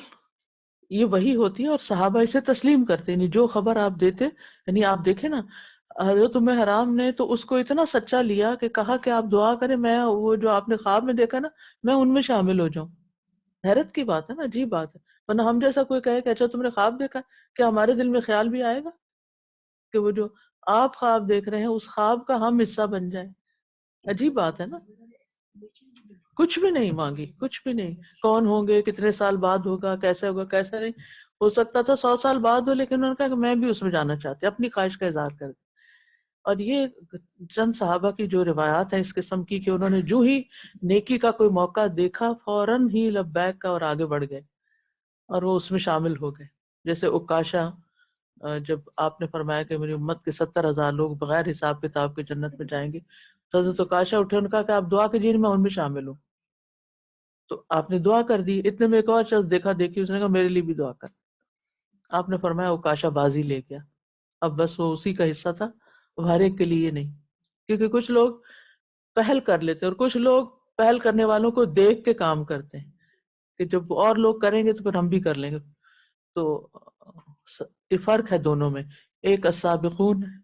یہ وہی ہوتی ہے، اور صحابہ اسے تسلیم کرتے، یعنی جو خبر آپ دیتے، یعنی آپ دیکھیں نا حضرت ام حرام نے تو اس کو اتنا سچا لیا کہ کہا کہ آپ دعا کریں میں وہ جو آپ نے خواب میں دیکھا نا میں ان میں شامل ہو جاؤں۔ حیرت کی بات ہے نا، عجیب بات ہے، ورنہ ہم جیسا کوئی کہے کہ اچھا تم نے خواب دیکھا، کیا ہمارے دل میں خیال بھی آئے گا کہ وہ جو آپ خواب دیکھ رہے ہیں اس خواب کا ہم حصہ بن جائے؟ عجیب بات ہے نا۔ کچھ بھی نہیں مانگی، کچھ بھی نہیں، کون ہوں گے، کتنے سال بعد ہوگا، کیسے ہوگا، کیسے نہیں، ہو سکتا تھا 100 سال بعد ہو، لیکن انہوں نے کہا کہ میں بھی اس میں جانا چاہتی، اپنی خواہش کا اظہار کر دیا۔ اور یہ چند صحابہ کی جو روایات ہیں اس قسم کی کہ انہوں نے جو ہی نیکی کا کوئی موقع دیکھا فوراً ہی لبیک کا اور آگے بڑھ گئے اور وہ اس میں شامل ہو گئے۔ جیسے عکاشہ، جب آپ نے فرمایا کہ میری امت کے 70,000 لوگ بغیر حساب کتاب کے جنت میں جائیں گے، تو حضرت عکاشہ اٹھے، ان کا کہ آپ دعا کیجیے میں ان میں شامل ہوں۔ تو آپ نے دعا کر دی، اتنے میں ایک اور شخص دیکھا دیکھی، اس نے کہا میرے لیے بھی دعا کر۔ آپ نے فرمایا عکاشہ بازی لے گیا، اب بس وہ اسی کا حصہ تھا، وہ ہر ایک کے لیے نہیں، کیونکہ کچھ لوگ پہل کر لیتے اور کچھ لوگ پہل کرنے والوں کو دیکھ کے کام کرتے ہیں کہ جب اور لوگ کریں گے تو پھر ہم بھی کر لیں گے۔ تو یہ فرق ہے دونوں میں، ایک السابقون ہے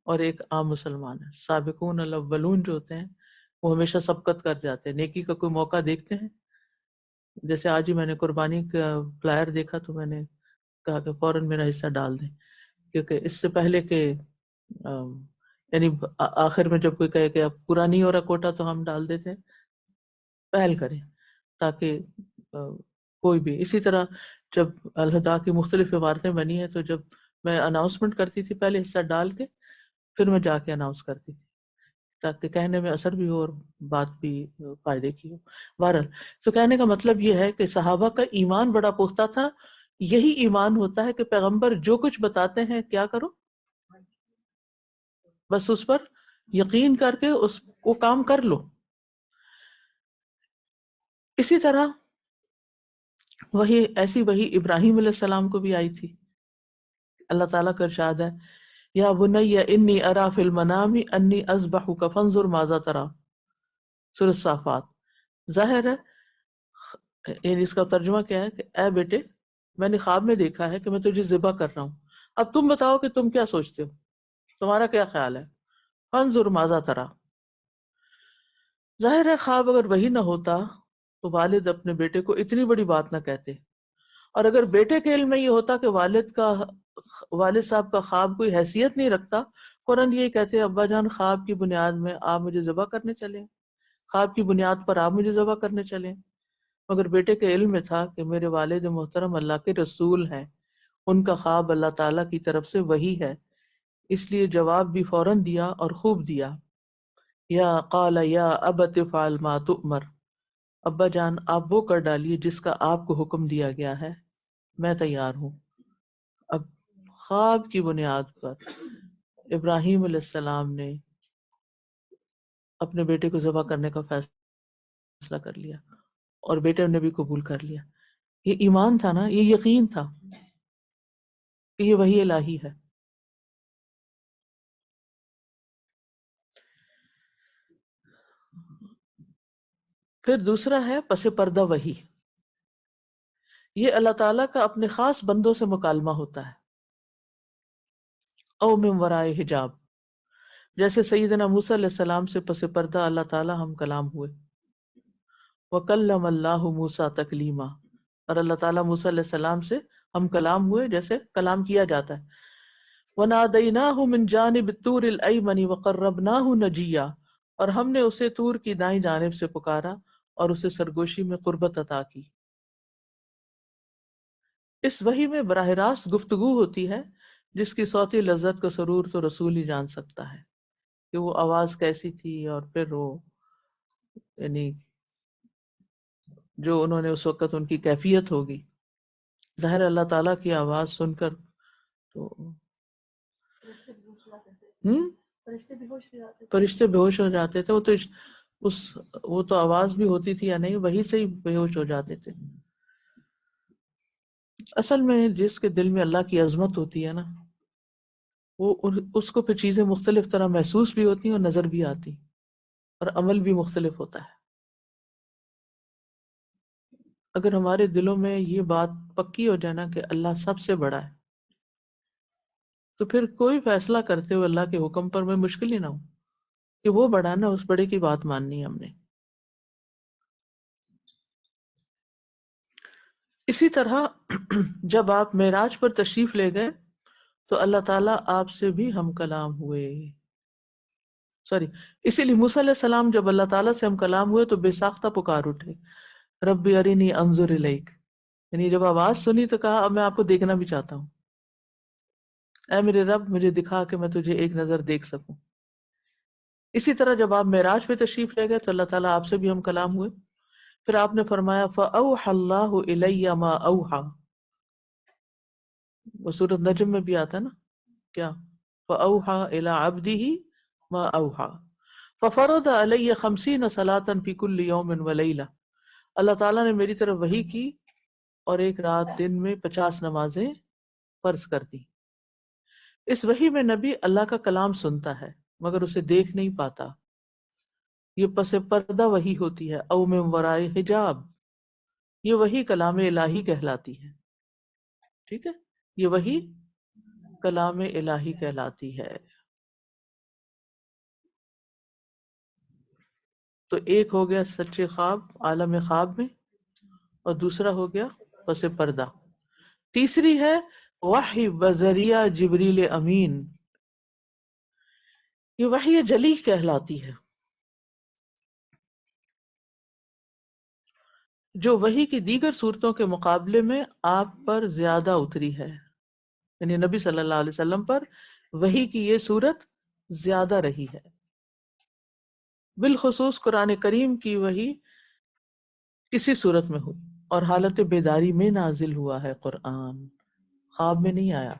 اور ایک عام مسلمان ہے۔ سابقون الاولون جو ہوتے ہیں وہ ہمیشہ سبقت کر جاتے ہیں، نیکی کا کوئی موقع دیکھتے ہیں، جیسے آج ہی میں نے قربانی کا فلائر دیکھا تو میں نے کہا کہ فوراً میرا حصہ ڈال دیں، کیونکہ اس سے پہلے کہ یعنی آخر میں جب کوئی کہے کہ اب پورا نہیں ہو رہا کوٹا تو ہم ڈال دیتے ہیں، پہل کریں تاکہ کوئی بھی۔ اسی طرح جب الہدا کی مختلف عمارتیں بنی ہیں تو جب میں اناؤنسمنٹ کرتی تھی پہلے حصہ ڈال کے پھر میں جا کے اناؤنس کرتی تھی تاکہ کہنے میں اثر بھی ہو اور بات بھی فائدے کی ہو۔ بہرحال تو کہنے کا مطلب یہ ہے کہ صحابہ کا ایمان بڑا پختہ تھا۔ یہی ایمان ہوتا ہے کہ پیغمبر جو کچھ بتاتے ہیں کیا کرو، بس اس پر یقین کر کے اس کو کام کر لو۔ اسی طرح ایسی وہی ابراہیم علیہ السلام کو بھی آئی تھی۔ اللہ تعالیٰ کا ارشاد ہے یا بنی انی ارا فی المنام انی اذبحک فانظر ماذا تری، سورۃ الصافات۔ ظاہر ہے یعنی اس کا ترجمہ کیا ہے کہ اے بیٹے میں نے خواب میں دیکھا ہے کہ میں تجھے ذبح کر رہا ہوں، اب تم بتاؤ کہ تم کیا سوچتے ہو، تمہارا کیا خیال ہے، فانظر ماذا تری۔ ظاہر ہے خواب اگر وہی نہ ہوتا تو والد اپنے بیٹے کو اتنی بڑی بات نہ کہتے، اور اگر بیٹے کے علم میں یہ ہوتا کہ والد صاحب کا خواب کوئی حیثیت نہیں رکھتا، فوراً یہ کہتے ابا جان خواب کی بنیاد میں آپ مجھے ذبح کرنے چلے، خواب کی بنیاد پر آپ مجھے ذبح کرنے چلے۔ مگر بیٹے کے علم میں تھا کہ میرے والد محترم اللہ کے رسول ہیں، ان کا خواب اللہ تعالیٰ کی طرف سے وحی ہے، اس لیے جواب بھی فوراً دیا اور خوب دیا۔ یا قال یا ابت افعل ما تؤمر، ابا جان آپ وہ کر ڈالیے جس کا آپ کو حکم دیا گیا ہے، میں تیار ہوں۔ اب خواب کی بنیاد پر ابراہیم علیہ السلام نے اپنے بیٹے کو ذبح کرنے کا فیصلہ کر لیا اور بیٹے نے بھی قبول کر لیا۔ یہ ایمان تھا نا، یہ یقین تھا کہ یہ وحی الہی ہے۔ پھر دوسرا ہے پس پردہ وحی، یہ اللہ تعالیٰ کا اپنے خاص بندوں سے مکالمہ ہوتا ہے، او من ورائے حجاب، جیسے سیدنا موسیٰ علیہ السلام سے پس پردہ اللہ تعالیٰ ہم کلام ہوئے۔ وَكَلَّمَ اللَّهُ مُوسَىٰ تَكْلِيمًا، اور اللہ تعالیٰ موسیٰ علیہ السلام سے ہم کلام ہوئے جیسے کلام کیا جاتا ہے۔ وَنَادَيْنَاهُ مِنْ جَانِبِ الطُّورِ الْأَيْمَنِ وَقَرَّبْنَاهُ نَجِيًّا، اور ہم نے اسے طور کی دائیں جانب سے پکارا اور اسے سرگوشی میں قربت عطا کی۔ اس وحی میں براہ راست گفتگو ہوتی ہے جس کی صوتی لذت کا سرور تو رسول ہی جان سکتا ہے کہ وہ آواز کیسی تھی، اور پھر وہ یعنی جو انہوں نے اس وقت ان کی کیفیت ہوگی۔ ظاہر اللہ تعالیٰ کی آواز سن کر تو فرشتے بے ہوش ہو جاتے تھے، وہ تو آواز بھی ہوتی تھی یا نہیں، وہی سے ہی بے ہوش ہو جاتے تھے۔ اصل میں جس کے دل میں اللہ کی عظمت ہوتی ہے نا، اس کو پھر چیزیں مختلف طرح محسوس بھی ہوتی ہیں اور نظر بھی آتی، اور عمل بھی مختلف ہوتا ہے۔ اگر ہمارے دلوں میں یہ بات پکی ہو جائے نا کہ اللہ سب سے بڑا ہے، تو پھر کوئی فیصلہ کرتے ہوئے اللہ کے حکم پر میں مشکل ہی نہ ہو کہ وہ بڑا ہے نا، اس بڑے کی بات ماننی ہے ہم نے۔ اسی طرح جب آپ معراج پر تشریف لے گئے تو اللہ تعالیٰ آپ سے بھی ہم کلام ہوئے، اسی لیے موسیٰ علیہ السلام جب اللہ تعالیٰ سے ہم کلام ہوئے تو بے ساختہ پکار اٹھے، ربی ارنی انظر الیک، یعنی جب آواز سنی تو کہا اب میں آپ کو دیکھنا بھی چاہتا ہوں، اے میرے رب مجھے دکھا کہ میں تجھے ایک نظر دیکھ سکوں۔ اسی طرح جب آپ معراج پہ تشریف لے گئے تو اللہ تعالیٰ آپ سے بھی ہم کلام ہوئے، پھر آپ نے فرمایا فَأَوْحَى اللَّهُ إِلَيَّ مَا أَوْحَى، وہ سورۃ نجم میں بھی آتا ہے نا، کیا فَأَوْحَى إِلَىٰ عَبْدِهِ مَا أَوْحَى فَفَرَضَ عَلَيَّ 50 صَلَاةً فِي كُلِّ يَوْمٍ وَلَيْلَةٍ، اللہ تعالیٰ نے میری طرف وحی کی اور ایک رات دن میں 50 نمازیں فرض کر دی۔ اس وحی میں نبی اللہ کا کلام سنتا ہے مگر اسے دیکھ نہیں پاتا، یہ پس پردہ وحی ہوتی ہے، او من ورائے حجاب، یہ وحی کلام الہی کہلاتی ہے۔ ٹھیک ہے، یہ وحی کلام الہی کہلاتی ہے۔ تو ایک ہو گیا سچے خواب عالم خواب میں، اور دوسرا ہو گیا پس پردہ۔ تیسری ہے وحی بذریعہ جبریل امین، یہ وحی جلی کہلاتی ہے، جو وحی کی دیگر صورتوں کے مقابلے میں آپ پر زیادہ اتری ہے، یعنی نبی صلی اللہ علیہ وسلم پر وحی کی یہ صورت زیادہ رہی ہے۔ بالخصوص قرآن کریم کی وحی کسی صورت میں ہو اور حالت بیداری میں نازل ہوا ہے، قرآن خواب میں نہیں آیا۔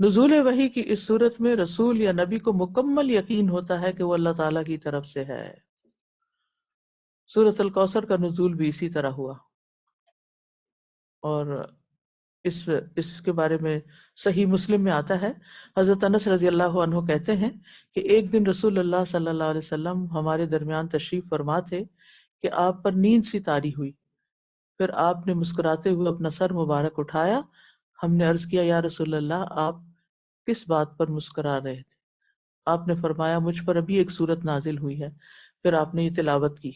نزول وحی کی اس صورت میں رسول یا نبی کو مکمل یقین ہوتا ہے کہ وہ اللہ تعالیٰ کی طرف سے ہے۔ سورۃ الکوثر کا نزول بھی اسی طرح ہوا، اور اس کے بارے میں صحیح مسلم میں آتا ہے، حضرت انس رضی اللہ عنہ کہتے ہیں کہ ایک دن رسول اللہ صلی اللہ علیہ وسلم ہمارے درمیان تشریف فرما تھے کہ آپ پر نیند سی طاری ہوئی، پھر آپ نے مسکراتے ہوئے اپنا سر مبارک اٹھایا، ہم نے عرض کیا یا رسول اللہ آپ کس بات پر مسکرا رہے تھے؟ آپ نے فرمایا مجھ پر ابھی ایک صورت نازل ہوئی ہے، پھر آپ نے یہ تلاوت کی،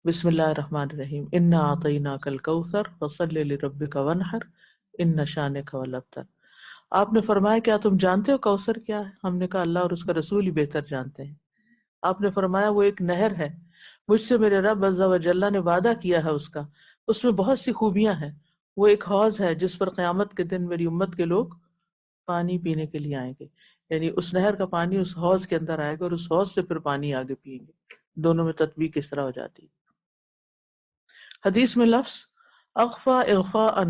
بسم اللہ الرحمن الرحیم انا اعطیناک الکوثر فصل لربک وانحر ان شانک هو الابتر۔ آپ نے فرمایا کیا تم جانتے ہو کوثر کیا ہے؟ ہم نے کہا اللہ اور اس کا رسول ہی بہتر جانتے ہیں۔ آپ نے فرمایا وہ ایک نہر ہے، مجھ سے میرے رب عز و جل نے وعدہ کیا ہے اس کا، اس میں بہت سی خوبیاں ہیں، وہ ایک حوض ہے جس پر قیامت کے دن میری امت کے لوگ پانی پینے کے لیے آئیں گے، یعنی اس نہر کا پانی اس حوض کے اندر آئے گا اور اس حوض سے پھر پانی آگے پیئیں گے، دونوں میں تطبیق اس طرح ہو جاتی ہے۔ حدیث میں لفظ اغفا اغفاء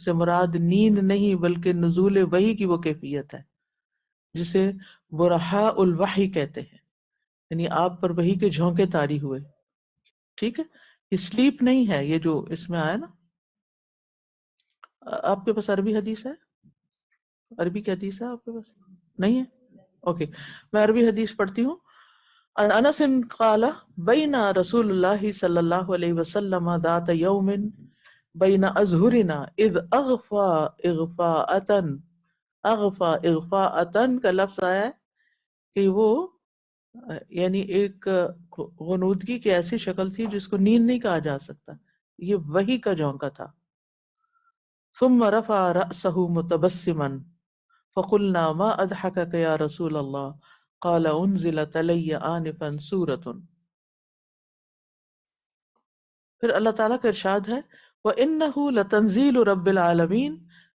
سے مراد نیند نہیں بلکہ نزول وحی کی وہ کیفیت ہے جسے برحاء الوحی کہتے ہیں، یعنی آپ پر وحی کے جھونکے طاری ہوئے۔ ٹھیک ہے، یہ سلیپ نہیں ہے، یہ جو اس میں آیا نا۔ آپ کے پاس عربی حدیث ہے؟ عربی کی حدیث ہے آپ کے پاس؟ نہیں ہے؟ اوکے، میں عربی حدیث پڑھتی ہوں۔ عن انس قال بین رسول اللہ صلی اللہ علیہ وسلم ذات یوم بین اظہرنا اذ اغفا اغفاءتن، اغفا اغفاءتن کا لفظ آیا ہے کہ وہ یعنی ایک غنودگی کی ایسی شکل تھی جس کو نیند نہیں کہا جا سکتا، یہ وحی کا جھونکا تھا۔ ثم رفع رأسه متبسما فقلنا ما اضحكك يا رسول الله قال انزلت علی آنفا سورۃ، پھر اللہ تعالیٰ کا ارشاد ہے وَإِنَّهُ لَتَنزِيلُ رَبِّ الْعَالَمِينَ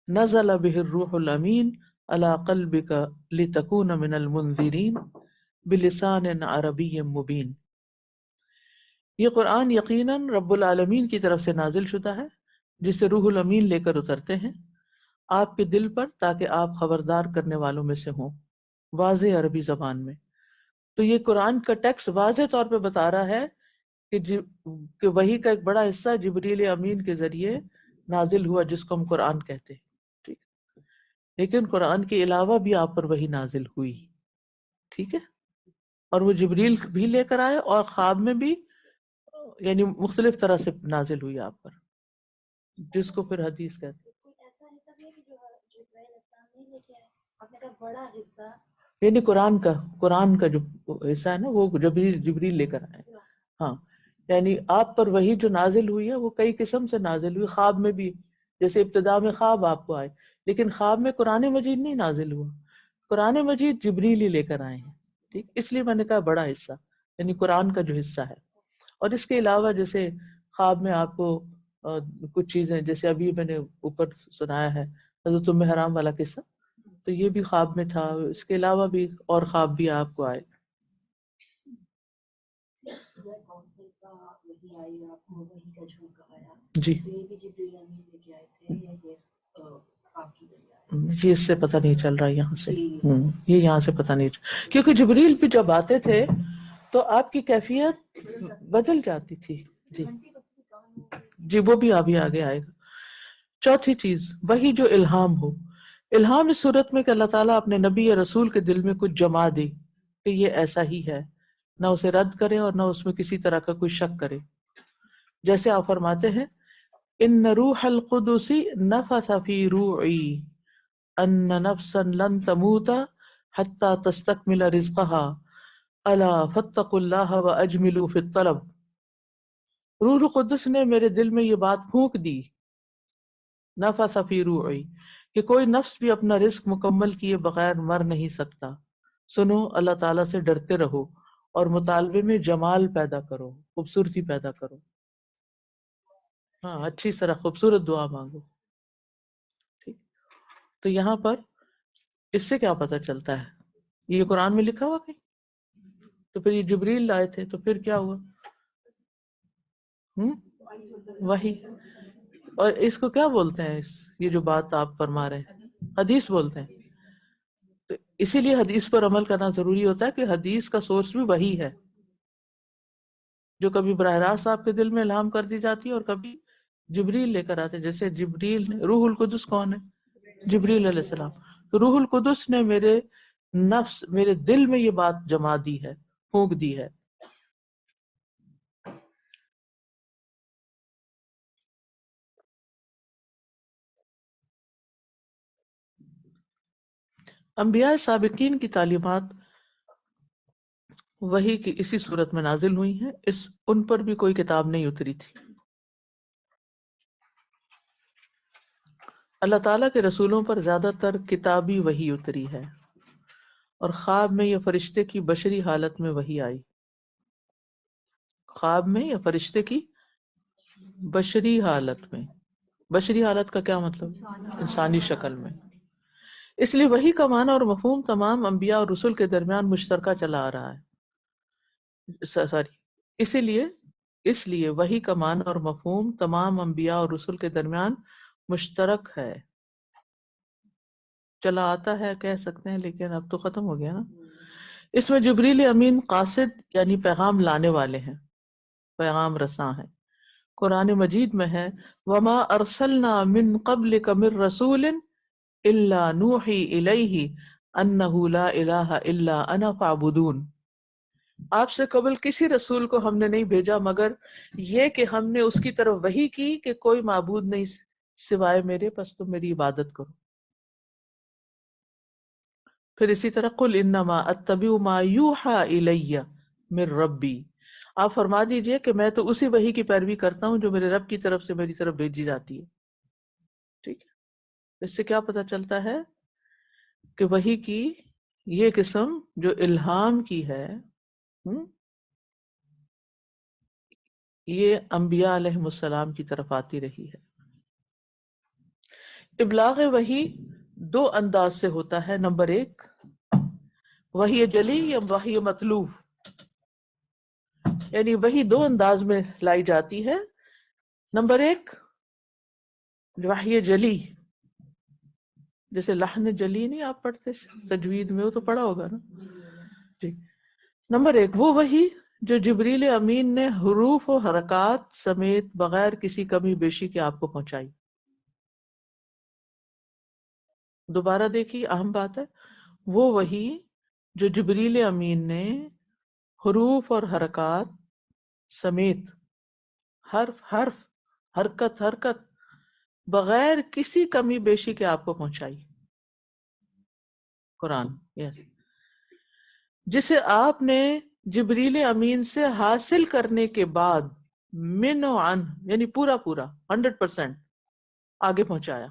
نَزَلَ بِهِ الرُّوحُ الْأَمِينُ عَلَى قَلْبِكَ لِتَكُونَ مِنَ الْمُنذِرِينَ بِلِسَانٍ عَرَبِيٍّ مُبِينٍ، یہ قرآن یقیناً رب العالمین کی طرف سے نازل شدہ ہے جسے روح الامین لے کر اترتے ہیں آپ کے دل پر تاکہ آپ خبردار کرنے والوں میں سے ہوں۔ واضح عربی زبان میں. تو یہ قرآن کا ٹیکسٹ واضح طور پہ بتا رہا ہے کہ وحی کا ایک بڑا حصہ جبریل امین کے ذریعے نازل ہوا، جس کو ہم قرآن کہتے ہیں. ٹھیک، لیکن قرآن کے علاوہ بھی آپ پر وحی نازل ہوئی. ٹھیک ہے، اور وہ جبریل بھی لے کر آئے اور خواب میں بھی، یعنی مختلف طرح سے نازل ہوئی آپ پر، جس کو پھر حدیث کہتے ہیں. یعنی قرآن کا جو حصہ ہے نا، وہ جبریل لے کر آئے. ہاں، یعنی آپ پر وہی جو نازل ہوئی ہے وہ کئی قسم سے نازل ہوئی، خواب میں بھی. جیسے ابتدا میں خواب آپ کو آئے، لیکن خواب میں قرآن مجید نہیں نازل ہوا، قرآن مجید جبریل ہی لے کر آئے ہیں. ٹھیک، اس لیے میں نے کہا بڑا حصہ، یعنی قرآن کا جو حصہ ہے. اور اس کے علاوہ جیسے خواب میں آپ کو کچھ چیزیں، جیسے ابھی میں نے اوپر سنایا ہے حضرت ام حرام والا قصہ، تو یہ بھی خواب میں تھا. اس کے علاوہ بھی اور خواب بھی آپ کو آئے. جی، یہ اس سے پتہ نہیں چل رہا یہاں سے. یہ یہاں سے پتہ نہیں کیونکہ جبریل بھی جب آتے تھے تو آپ کی کیفیت بدل جاتی تھی. جی جی، وہ بھی ابھی آگے آئے گا. چوتھی چیز، وہی جو الہام ہو. الہام اس صورت میں کہ اللہ تعالیٰ اپنے نبی یا رسول کے دل میں کچھ جما دے کہ یہ ایسا ہی ہے، نہ اسے رد کرے اور نہ اس میں کسی طرح کا کوئی شک کرے. جیسے آپ فرماتے ہیں ان روح القدس نفث فی روعی ان نفسا لن تموت حتی تستکمل رزقها الا فاتقوا اللہ واجملوا فی الطلب. روح القدس نے میرے دل میں یہ بات پھونک دی، نفث فی روعی، کہ کوئی نفس بھی اپنا رزق مکمل کیے بغیر مر نہیں سکتا. سنو، اللہ تعالیٰ سے ڈرتے رہو اور مطالبے میں جمال پیدا کرو، خوبصورتی پیدا کرو. ہاں، اچھی طرح خوبصورت دعا مانگو. ٹھیک، تو یہاں پر اس سے کیا پتہ چلتا ہے؟ یہ قرآن میں لکھا ہوا کہیں؟ تو پھر یہ جبریل لائے تھے، تو پھر کیا ہوا؟ وہی. اور اس کو کیا بولتے ہیں؟ یہ جو بات آپ فرما رہے ہیں حدیث بولتے ہیں. تو اسی لیے حدیث پر عمل کرنا ضروری ہوتا ہے کہ حدیث کا سورس بھی وہی ہے، جو کبھی براہ راست آپ کے دل میں الہام کر دی جاتی ہے اور کبھی جبریل لے کر آتے. جیسے جبریل، روح القدس کون ہے؟ جبریل علیہ السلام. تو روح القدس نے میرے دل میں یہ بات جما دی ہے، پھونک دی ہے. انبیاء سابقین کی تعلیمات وحی کی اسی صورت میں نازل ہوئی ہیں، ان پر بھی کوئی کتاب نہیں اتری تھی. اللہ تعالیٰ کے رسولوں پر زیادہ تر کتابی وحی اتری ہے، اور خواب میں یا فرشتے کی بشری حالت میں وحی آئی. خواب میں یا فرشتے کی بشری حالت میں. بشری حالت کا کیا مطلب؟ انسانی شکل میں. اس لیے وحی کا معنی اور مفہوم تمام انبیاء اور رسل کے درمیان مشترکہ چلا آ رہا ہے. اس لیے وحی کا معنی اور مفہوم تمام انبیاء اور رسل کے درمیان مشترک ہے. چلا آتا ہے کہہ سکتے ہیں، لیکن اب تو ختم ہو گیا نا. اس میں جبریل امین قاصد یعنی پیغام لانے والے ہیں، پیغام رساں ہیں. قرآن مجید میں ہے وما ارسلنا من قبلک من رسول الا نوحی الیہ انہ لا الہ الا انا فاعبدون. آپ سے قبل کسی رسول کو ہم نے نہیں بھیجا مگر یہ کہ ہم نے اس کی طرف وحی کی کہ کوئی معبود نہیں سوائے میرے، پس تم میری عبادت کرو. پھر اسی طرح قل انما اتبع ما یوحى الی من ربی، آپ فرما دیجئے کہ میں تو اسی وحی کی پیروی کرتا ہوں جو میرے رب کی طرف سے میری طرف بھیجی جاتی ہے. ٹھیک ہے، اس سے کیا پتہ چلتا ہے کہ وحی کی یہ قسم جو الہام کی ہے، یہ انبیاء علیہم السلام کی طرف آتی رہی ہے. ابلاغ وحی دو انداز سے ہوتا ہے. نمبر ایک، وحی جلی یا وحی مطلوب، یعنی وحی دو انداز میں لائی جاتی ہے. نمبر ایک وحی جلی، جیسے لحن جلی نہیں آپ پڑھتے تجوید میں، وہ تو پڑھا ہوگا نا جی۔ نمبر 1 وہ وحی جو جبریل امین نے حروف و حرکات سمیت بغیر کسی کمی بیشی کے آپ کو پہنچائی۔ دوبارہ دیکھیے، اہم بات ہے، وہ وحی جو جبریل امین نے حروف اور حرکات سمیت، حرف حرف، حرکت حرکت، بغیر کسی کمی بیشی کے آپ کو پہنچائی، قرآن، یس، جسے آپ نے جبریل امین سے حاصل کرنے کے بعد من و عن یعنی پورا پورا 100% آگے پہنچایا۔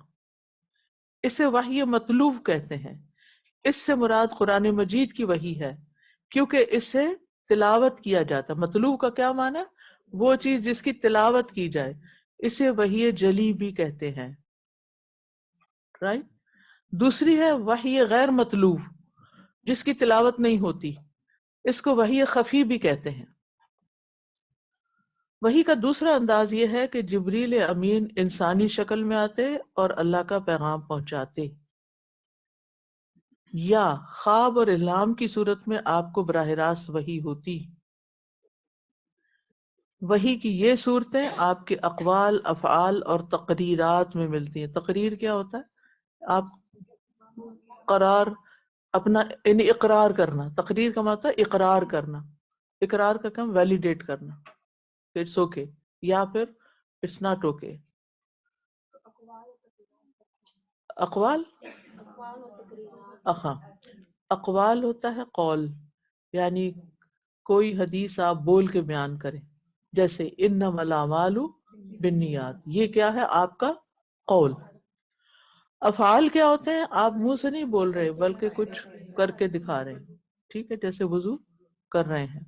اسے وحی مطلوب کہتے ہیں۔ اس سے مراد قرآن مجید کی وحی ہے، کیونکہ اس سے تلاوت کیا جاتا۔ مطلوب کا کیا معنی ہے؟ وہ چیز جس کی تلاوت کی جائے، اسے وحی جلی بھی کہتے ہیں، رائٹ۔ دوسری ہے وحی غیر مطلوب، جس کی تلاوت نہیں ہوتی، اس کو وحی خفی بھی کہتے ہیں۔ وحی کا دوسرا انداز یہ ہے کہ جبریل امین انسانی شکل میں آتے اور اللہ کا پیغام پہنچاتے، یا خواب اور الہام کی صورت میں آپ کو براہ راست وحی ہوتی۔ وحی کی یہ صورتیں آپ کے اقوال، افعال اور تقریرات میں ملتی ہیں۔ تقریر کیا ہوتا ہے؟ آپ قرار، اپنا یعنی اقرار کرنا۔ تقریر کا مطلب ہے اقرار کرنا، اقرار کا کام ویلیڈیٹ کرنا، اٹس اوکے یا پھر اٹس ناٹ اوکے۔ اقوال، ہاں، اقوال ہوتا ہے قول، یعنی کوئی حدیث آپ بول کے بیان کریں، جیسے انما الاعمال بالنیات، یہ کیا ہے؟ آپ کا قول۔ افعال کیا ہوتے ہیں؟ آپ منہ سے نہیں بول رہے بلکہ کچھ کر کے دکھا رہے ہیں، ٹھیک ہے، جیسے وضو کر رہے ہیں۔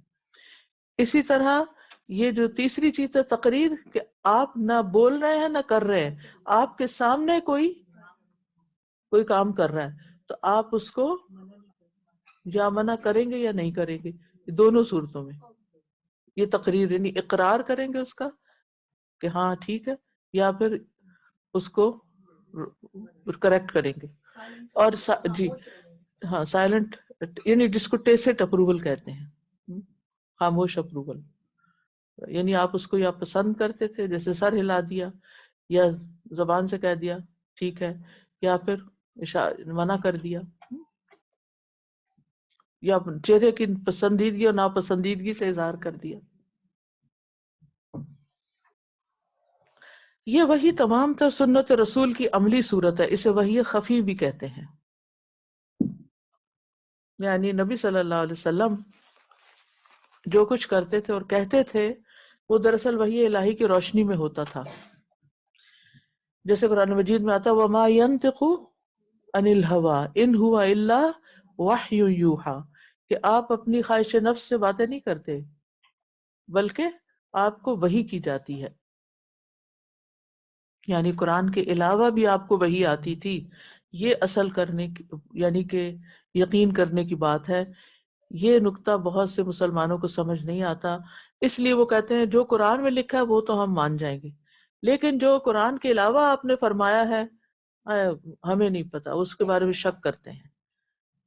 اسی طرح یہ جو تیسری چیز ہے تقریر، کہ آپ نہ بول رہے ہیں نہ کر رہے ہیں، آپ کے سامنے کوئی کام کر رہا ہے تو آپ اس کو یا منع کریں گے یا نہیں کریں گے، دونوں صورتوں میں یہ تقریر، یعنی اقرار کریں گے اس کا کہ ہاں ٹھیک ہے، یا پھر اس کو کریکٹ کریں گے۔ اور جی ہاں، سائلنٹ یعنی جس کو ٹیسٹ اپروول کہتے ہیں، خاموش اپروول، یعنی آپ اس کو یا پسند کرتے تھے جیسے سر ہلا دیا، یا زبان سے کہہ دیا ٹھیک ہے، یا پھر منع کر دیا، یا چہرے کی پسندیدگی اور ناپسندیدگی سے اظہار کر دیا۔ یہ وحی تمام تر سنت رسول کی عملی صورت ہے، اسے وحی خفی بھی کہتے ہیں۔ یعنی نبی صلی اللہ علیہ وسلم جو کچھ کرتے تھے اور کہتے تھے وہ دراصل وحی الہی کی روشنی میں ہوتا تھا، جیسے قرآن مجید میں آتا وَمَا يَنْتِقُ عَنِ الْهَوَىٰ إِنْ هُوَ إِلَّا وَحْيٌ يُوحَىٰ، کہ آپ اپنی خواہش نفس سے باتیں نہیں کرتے بلکہ آپ کو وحی کی جاتی ہے۔ یعنی قرآن کے علاوہ بھی آپ کو وحی آتی تھی، یہ اصل کرنے کی یعنی کہ یقین کرنے کی بات ہے۔ یہ نقطہ بہت سے مسلمانوں کو سمجھ نہیں آتا، اس لیے وہ کہتے ہیں جو قرآن میں لکھا ہے وہ تو ہم مان جائیں گے، لیکن جو قرآن کے علاوہ آپ نے فرمایا ہے ہمیں نہیں پتا، اس کے بارے میں شک کرتے ہیں۔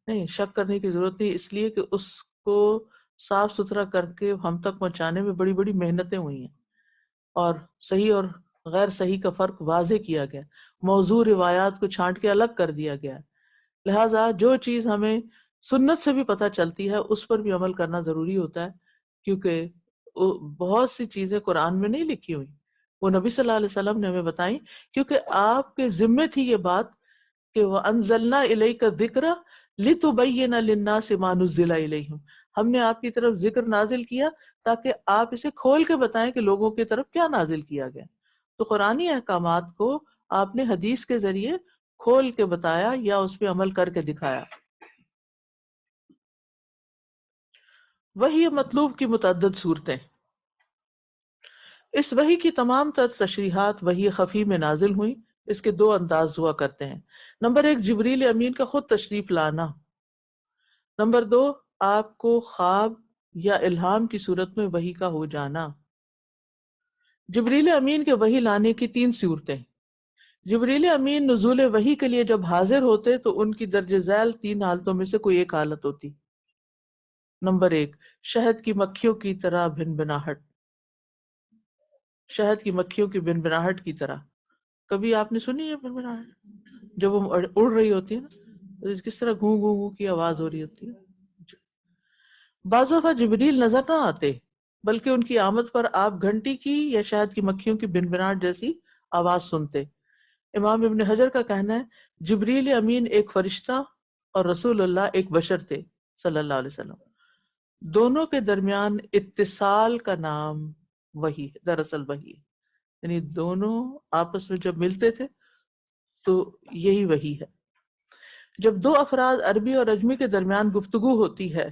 نہیں، شک کرنے کی ضرورت نہیں، اس لیے کہ اس کو صاف ستھرا کر کے ہم تک پہنچانے میں بڑی بڑی محنتیں ہوئی ہیں، اور صحیح اور غیر صحیح کا فرق واضح کیا گیا، موضوع روایات کو چھانٹ کے الگ کر دیا گیا۔ لہٰذا جو چیز ہمیں سنت سے بھی پتہ چلتی ہے اس پر بھی عمل کرنا ضروری ہوتا ہے، کیونکہ بہت سی چیزیں قرآن میں نہیں لکھی ہوئی، وہ نبی صلی اللہ علیہ وسلم نے ہمیں بتائیں، کیونکہ آپ کے ذمے تھی یہ بات کہ وَأَنزَلْنَا إِلَيْكَ الذِّكْرَ لِتُبَيِّنَ لِلنَّاسِ مَا نُزِّلَ إِلَيْهِمْ، ہم نے آپ کی طرف ذکر نازل کیا تاکہ آپ اسے کھول کے بتائیں کہ لوگوں کی طرف کیا نازل کیا گیا۔ تو قرآنی احکامات کو آپ نے حدیث کے ذریعے کھول کے بتایا یا اس پہ عمل کر کے دکھایا۔ وحی مطلوب کی متعدد صورتیں، اس وحی کی تمام تر تشریحات وحی خفی میں نازل ہوئیں۔ اس کے دو انداز ہوا کرتے ہیں، نمبر 1 جبریل امین کا خود تشریف لانا، نمبر 2 آپ کو خواب یا الہام کی صورت میں وحی کا ہو جانا۔ جبریل امین کے وحی لانے کی 3 صورتیں، جبریل امین نزول وحی کے لیے جب حاضر ہوتے تو ان کی درج ذیل 3 حالتوں میں سے کوئی ایک حالت ہوتی. نمبر 1، شہد کی مکھیوں کی طرح بھن بھناہٹ. شہد کی مکھیوں کی بھن بھناہٹ کی طرح. کبھی آپ نے سنی ہے بھن بھناہٹ جب وہ اڑ رہی ہوتی ہے نا، کس طرح گھوں گھوں گھوں کی آواز ہو رہی ہوتی ہے. بعض دفعہ جبریل نظر نہ آتے بلکہ ان کی آمد پر آپ گھنٹی کی یا شہد کی مکھیوں کی بن بناٹ جیسی آواز سنتے. امام ابن حجر کا کہنا ہے جبریل امین ایک فرشتہ اور رسول اللہ ایک بشر تھے صلی اللہ علیہ وسلم. دونوں کے درمیان اتصال کا نام وحی ہے، دراصل وحی ہے. یعنی دونوں آپس میں جب ملتے تھے تو یہی وحی ہے. جب دو افراد عربی اور اجمی کے درمیان گفتگو ہوتی ہے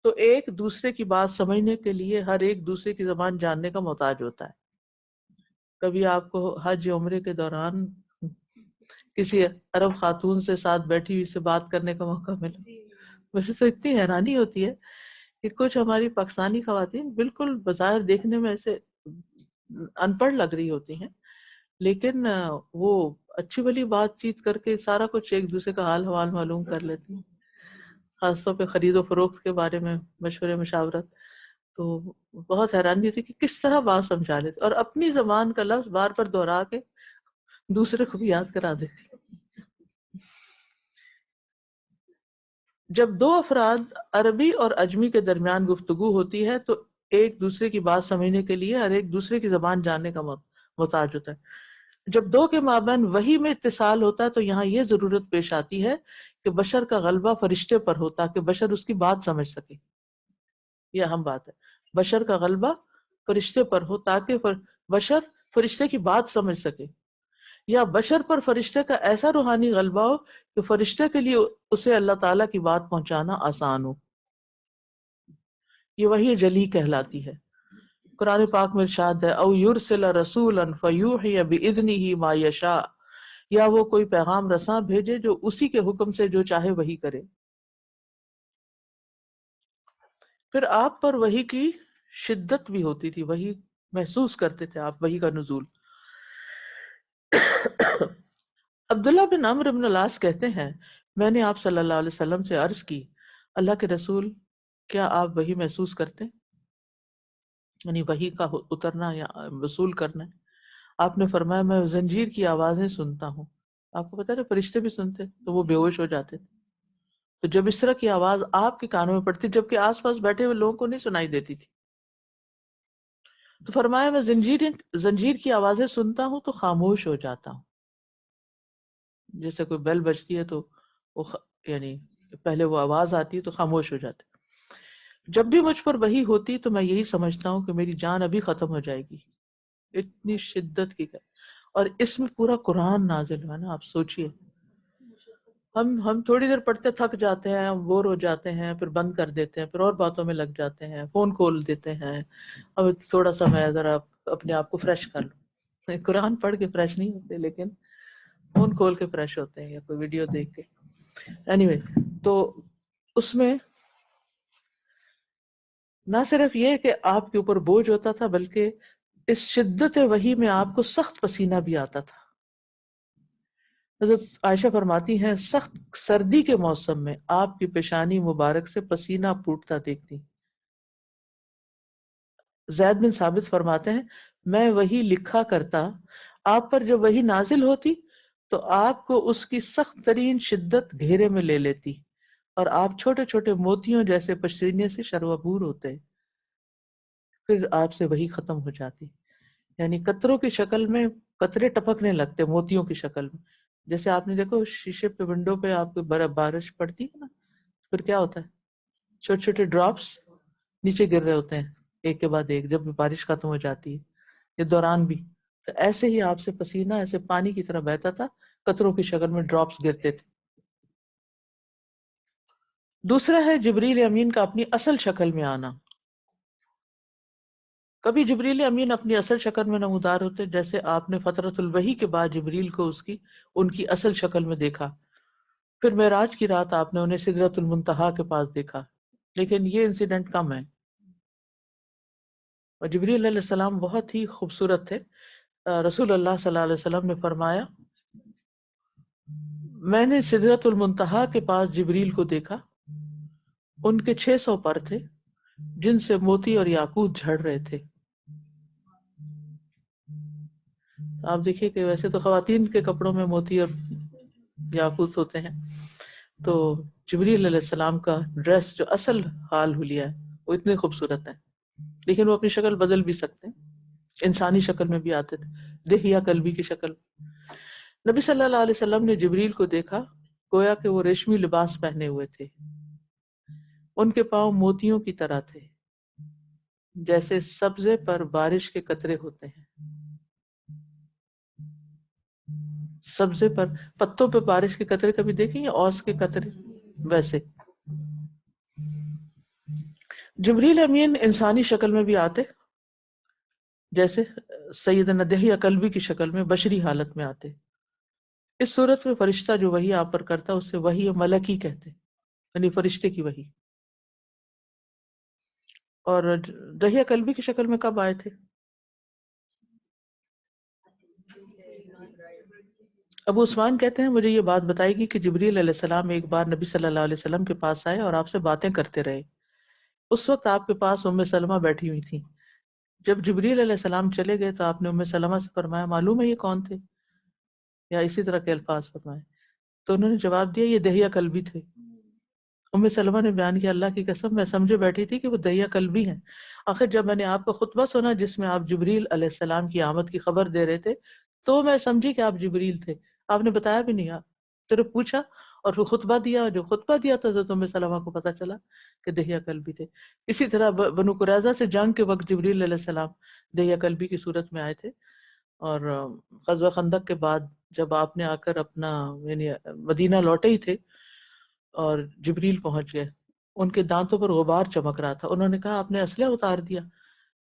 تو ایک دوسرے کی بات سمجھنے کے لیے ہر ایک دوسرے کی زبان جاننے کا محتاج ہوتا ہے. کبھی آپ کو حج عمرے کے دوران کسی عرب خاتون سے ساتھ بیٹھی ہوئی سے بات کرنے کا موقع ملا؟ مجھے تو اتنی حیرانی ہوتی ہے کہ کچھ ہماری پاکستانی خواتین بالکل بظاہر دیکھنے میں ایسے ان پڑھ لگ رہی ہوتی ہیں، لیکن وہ اچھی بھلی بات چیت کر کے سارا کچھ ایک دوسرے کا حال حوال معلوم کر لیتی ہیں، خاص طور پہ خرید و فروخت کے بارے میں مشورے مشاورت. تو بہت حیرانی ہوتی کہ کس طرح بات سمجھا لیتے اور اپنی زبان کا لفظ بار بار دہرا کے دوسرے کو بھی یاد کرا دیتی. جب دو افراد عربی اور اجمی کے درمیان گفتگو ہوتی ہے تو ایک دوسرے کی بات سمجھنے کے لیے ہر ایک دوسرے کی زبان جاننے کا محتاج ہوتا ہے. جب دو کے مابین وحی میں اتصال ہوتا ہے تو یہاں یہ ضرورت پیش آتی ہے کہ بشر کا غلبہ فرشتے پر ہو تاکہ بشر اس کی بات سمجھ سکے. یہ اہم بات ہے، بشر کا غلبہ فرشتے پر ہو تاکہ بشر فرشتے کی بات سمجھ سکے، یا بشر پر فرشتے کا ایسا روحانی غلبہ ہو کہ فرشتے کے لیے اسے اللہ تعالیٰ کی بات پہنچانا آسان ہو. یہ وحی جلی کہلاتی ہے. قرآن پاک میں ارشاد ہے او یرسل رسولا فیوحی باذنہ ما یشاء، یا وہ کوئی پیغام رساں بھیجے جو اسی کے حکم سے جو چاہے وحی کرے. پھر آپ پر وحی کی شدت بھی ہوتی تھی، وحی محسوس کرتے تھے آپ وحی کا نزول. عبداللہ بن عمرو بن العاص کہتے ہیں میں نے آپ صلی اللہ علیہ وسلم سے عرض کی اللہ کے رسول کیا آپ وحی محسوس کرتے ہیں، یعنی وحی کا اترنا یا وصول کرنا ہے؟ آپ نے فرمایا میں زنجیر کی آوازیں سنتا ہوں. آپ کو پتا ہے فرشتے بھی سنتے تو وہ بے ہوش ہو جاتے تھے. تو جب اس طرح کی آواز آپ کے کانوں میں پڑتی جبکہ آس پاس بیٹھے ہوئے لوگوں کو نہیں سنائی دیتی تھی، تو فرمایا میں زنجیر کی آوازیں سنتا ہوں تو خاموش ہو جاتا ہوں. جیسے کوئی بیل بجتی ہے تو وہ یعنی پہلے وہ آواز آتی ہے تو خاموش ہو جاتے. جب بھی مجھ پر وحی ہوتی تو میں یہی سمجھتا ہوں کہ میری جان ابھی ختم ہو جائے گی. اتنی شدت کی اور اس میں پورا قرآن نازل ہوا نا. آپ سوچئے ہم تھوڑی دیر پڑھتے تھک جاتے ہیں، بور ہو جاتے ہیں، پھر بند کر دیتے ہیں، پھر اور باتوں میں لگ جاتے ہیں، فون کھول دیتے ہیں، اب تھوڑا سا میں ذرا اپنے آپ کو فریش کر لوں. قرآن پڑھ کے فریش نہیں ہوتے لیکن فون کھول کے فریش ہوتے ہیں یا کوئی ویڈیو دیکھ کے. اینی تو اس میں نہ صرف یہ کہ آپ کے اوپر بوجھ ہوتا تھا بلکہ اس شدت وحی میں آپ کو سخت پسینہ بھی آتا تھا. حضرت عائشہ فرماتی ہیں سخت سردی کے موسم میں آپ کی پیشانی مبارک سے پسینہ پھوٹتا دیکھتی. زید بن ثابت فرماتے ہیں میں وحی لکھا کرتا، آپ پر جب وحی نازل ہوتی تو آپ کو اس کی سخت ترین شدت گھیرے میں لے لیتی اور آپ چھوٹے چھوٹے موتیوں جیسے پسینے سے شرابور ہوتے، پھر آپ سے وحی ختم ہو جاتی. یعنی قطروں کی شکل میں قطرے ٹپکنے لگتے موتیوں کی شکل میں. جیسے آپ نے دیکھو شیشے پہ ونڈو پہ آپ کو بارش پڑتی ہے نا، پھر کیا ہوتا ہے چھوٹے چھوٹے ڈراپس نیچے گر رہے ہوتے ہیں ایک کے بعد ایک جب بارش ختم ہو جاتی ہے یہ دوران بھی. تو ایسے ہی آپ سے پسینہ ایسے پانی کی طرح بہتا تھا، قطروں کی شکل میں ڈراپس گرتے تھے. دوسرا ہے جبریل امین کا اپنی اصل شکل میں آنا. کبھی جبریل امین اپنی اصل شکل میں نمودار ہوتے جیسے آپ نے فترۃ الوحی کے بعد جبریل کو ان کی اصل شکل میں دیکھا. پھر معراج کی رات آپ نے انہیں سدرۃ المنتہا کے پاس دیکھا، لیکن یہ انسیڈنٹ کم ہے. اور جبریل علیہ السلام بہت ہی خوبصورت تھے. رسول اللہ صلی اللہ علیہ وسلم نے فرمایا میں نے سدرۃ المنتہا کے پاس جبریل کو دیکھا، ان کے 600 پر تھے جن سے موتی اور یاقوت جھڑ رہے تھے۔ آپ دیکھیے کہ ویسے تو خواتین کے کپڑوں میں موتی اور یاقوت ہوتے ہیں، تو جبریل علیہ السلام کا ڈریس جو اصل حال حلیہ ہے وہ اتنے خوبصورت ہیں، لیکن وہ اپنی شکل بدل بھی سکتے ہیں، انسانی شکل میں بھی آتے تھے، دہیا کلبی کی شکل۔ نبی صلی اللہ علیہ وسلم نے جبریل کو دیکھا، گویا کہ وہ ریشمی لباس پہنے ہوئے تھے، ان کے پاؤں موتیوں کی طرح تھے، جیسے سبزے پر بارش کے قطرے ہوتے ہیں۔ سبزے پر، پتوں پہ بارش کے قطرے کبھی دیکھیں یا اوس کے قطرے، ویسے۔ جبریل امین انسانی شکل میں بھی آتے، جیسے سیدنا دہیا کلبی کی شکل میں بشری حالت میں آتے۔ اس صورت میں فرشتہ جو وحی آپ پر کرتا اسے وحی ملکی کہتے، یعنی فرشتے کی وحی۔ اور دہیا کلبی کی شکل میں کب آئے تھے؟ ابو عثمان کہتے ہیں مجھے یہ بات بتائی گی کہ جبریل علیہ السلام ایک بار نبی صلی اللہ علیہ وسلم کے پاس آئے اور آپ سے باتیں کرتے رہے۔ اس وقت آپ کے پاس ام سلمہ بیٹھی ہوئی تھی۔ جب جبریل علیہ السلام چلے گئے تو آپ نے ام سلمہ سے فرمایا معلوم ہے یہ کون تھے، یا اسی طرح کے الفاظ فرمائے؟ تو انہوں نے جواب دیا یہ دہیا کلبی تھے۔ ام سلمہ نے بیان کیا اللہ کی قسم میں سمجھے بیٹھی تھی کہ وہ دہیا کلبی ہیں، آخر جب میں نے آپ کا خطبہ سنا جس میں آپ جبریل علیہ السلام کی آمد کی خبر دے رہے تھے تو میں سمجھی کہ آپ جبریل تھے، آپ نے بتایا بھی نہیں، آپ صرف پوچھا اور پھر خطبہ دیا، جو خطبہ دیا تو حضرت ام سلمہ کو پتہ چلا کہ دہیا کلبی تھے۔ اسی طرح بنو قریظہ سے جنگ کے وقت جبریل علیہ السلام دہیا کلبی کی صورت میں آئے تھے، اور غزوہ خندق کے بعد جب آپ نے آ کر اپنا یعنی مدینہ لوٹے ہی تھے اور جبریل پہنچ گئے، ان کے دانتوں پر غبار چمک رہا تھا، انہوں نے کہا آپ نے اسلحہ اتار دیا؟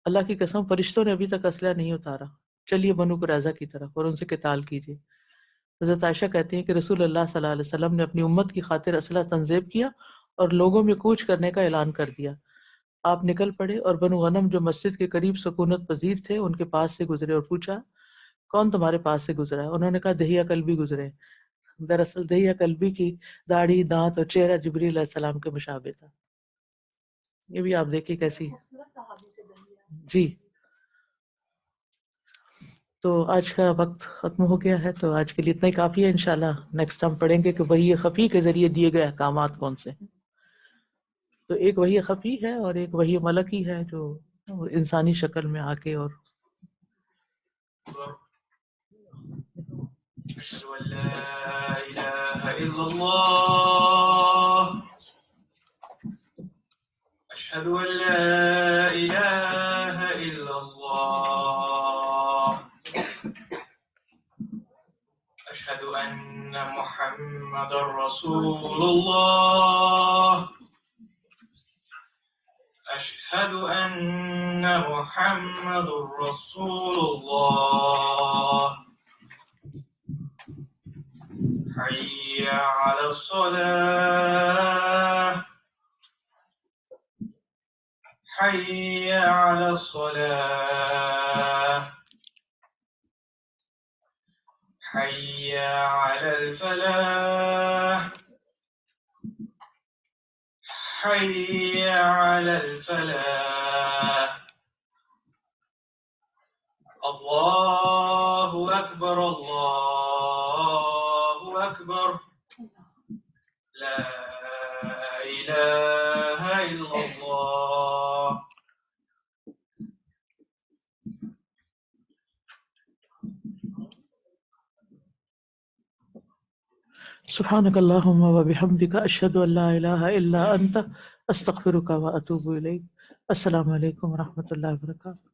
اللہ کی قسم فرشتوں نے ابھی تک اسلحہ نہیں اتارا، چلیے بنو قریظہ کی طرف اور ان سے قتال کیجیے۔ حضرت عائشہ کہتی ہیں کہ رسول اللہ صلی اللہ علیہ وسلم نے اپنی امت کی خاطر اسلحہ تنظیم کیا اور لوگوں میں کوچ کرنے کا اعلان کر دیا۔ آپ نکل پڑے اور بنو غنم جو مسجد کے قریب سکونت پذیر تھے ان کے پاس سے گزرے اور پوچھا کون تمہارے پاس سے گزرا ہے؟ انہوں نے کہا دہیا کلبی گزرے۔ دراصل دہیا کلبی کی داڑھی، دانت اور چہرہ جبریل علیہ السلام کے مشابہ تھا۔ یہ بھی آپ دیکھیے کیسی جی۔ تو آج کا وقت ختم ہو گیا ہے، تو آج کے لیے اتنا ہی کافی ہے۔ انشاءاللہ نیکسٹ ہم پڑھیں گے کہ وحی خفی کے ذریعے دیے گئے احکامات کون سے ہیں۔ تو ایک وحی خفی ہے اور ایک وحی ملکی ہے جو انسانی شکل میں آ کے اور أشهد أن لا إله إلا الله أشهد أن لا إله إلا الله أشهد أن محمد رسول الله أشهد أن محمد رسول الله حي على الصلاة حي على الصلاة حي على الفلاح حي على الفلاح الله أكبر الله أكبر لا إله إلا الله سبحانك اللهم وبحمدك أشهد أن لا إله إلا أنت أستغفرك وأتوب إليك۔ السلام علیکم ورحمۃ اللہ وبرکاتہ۔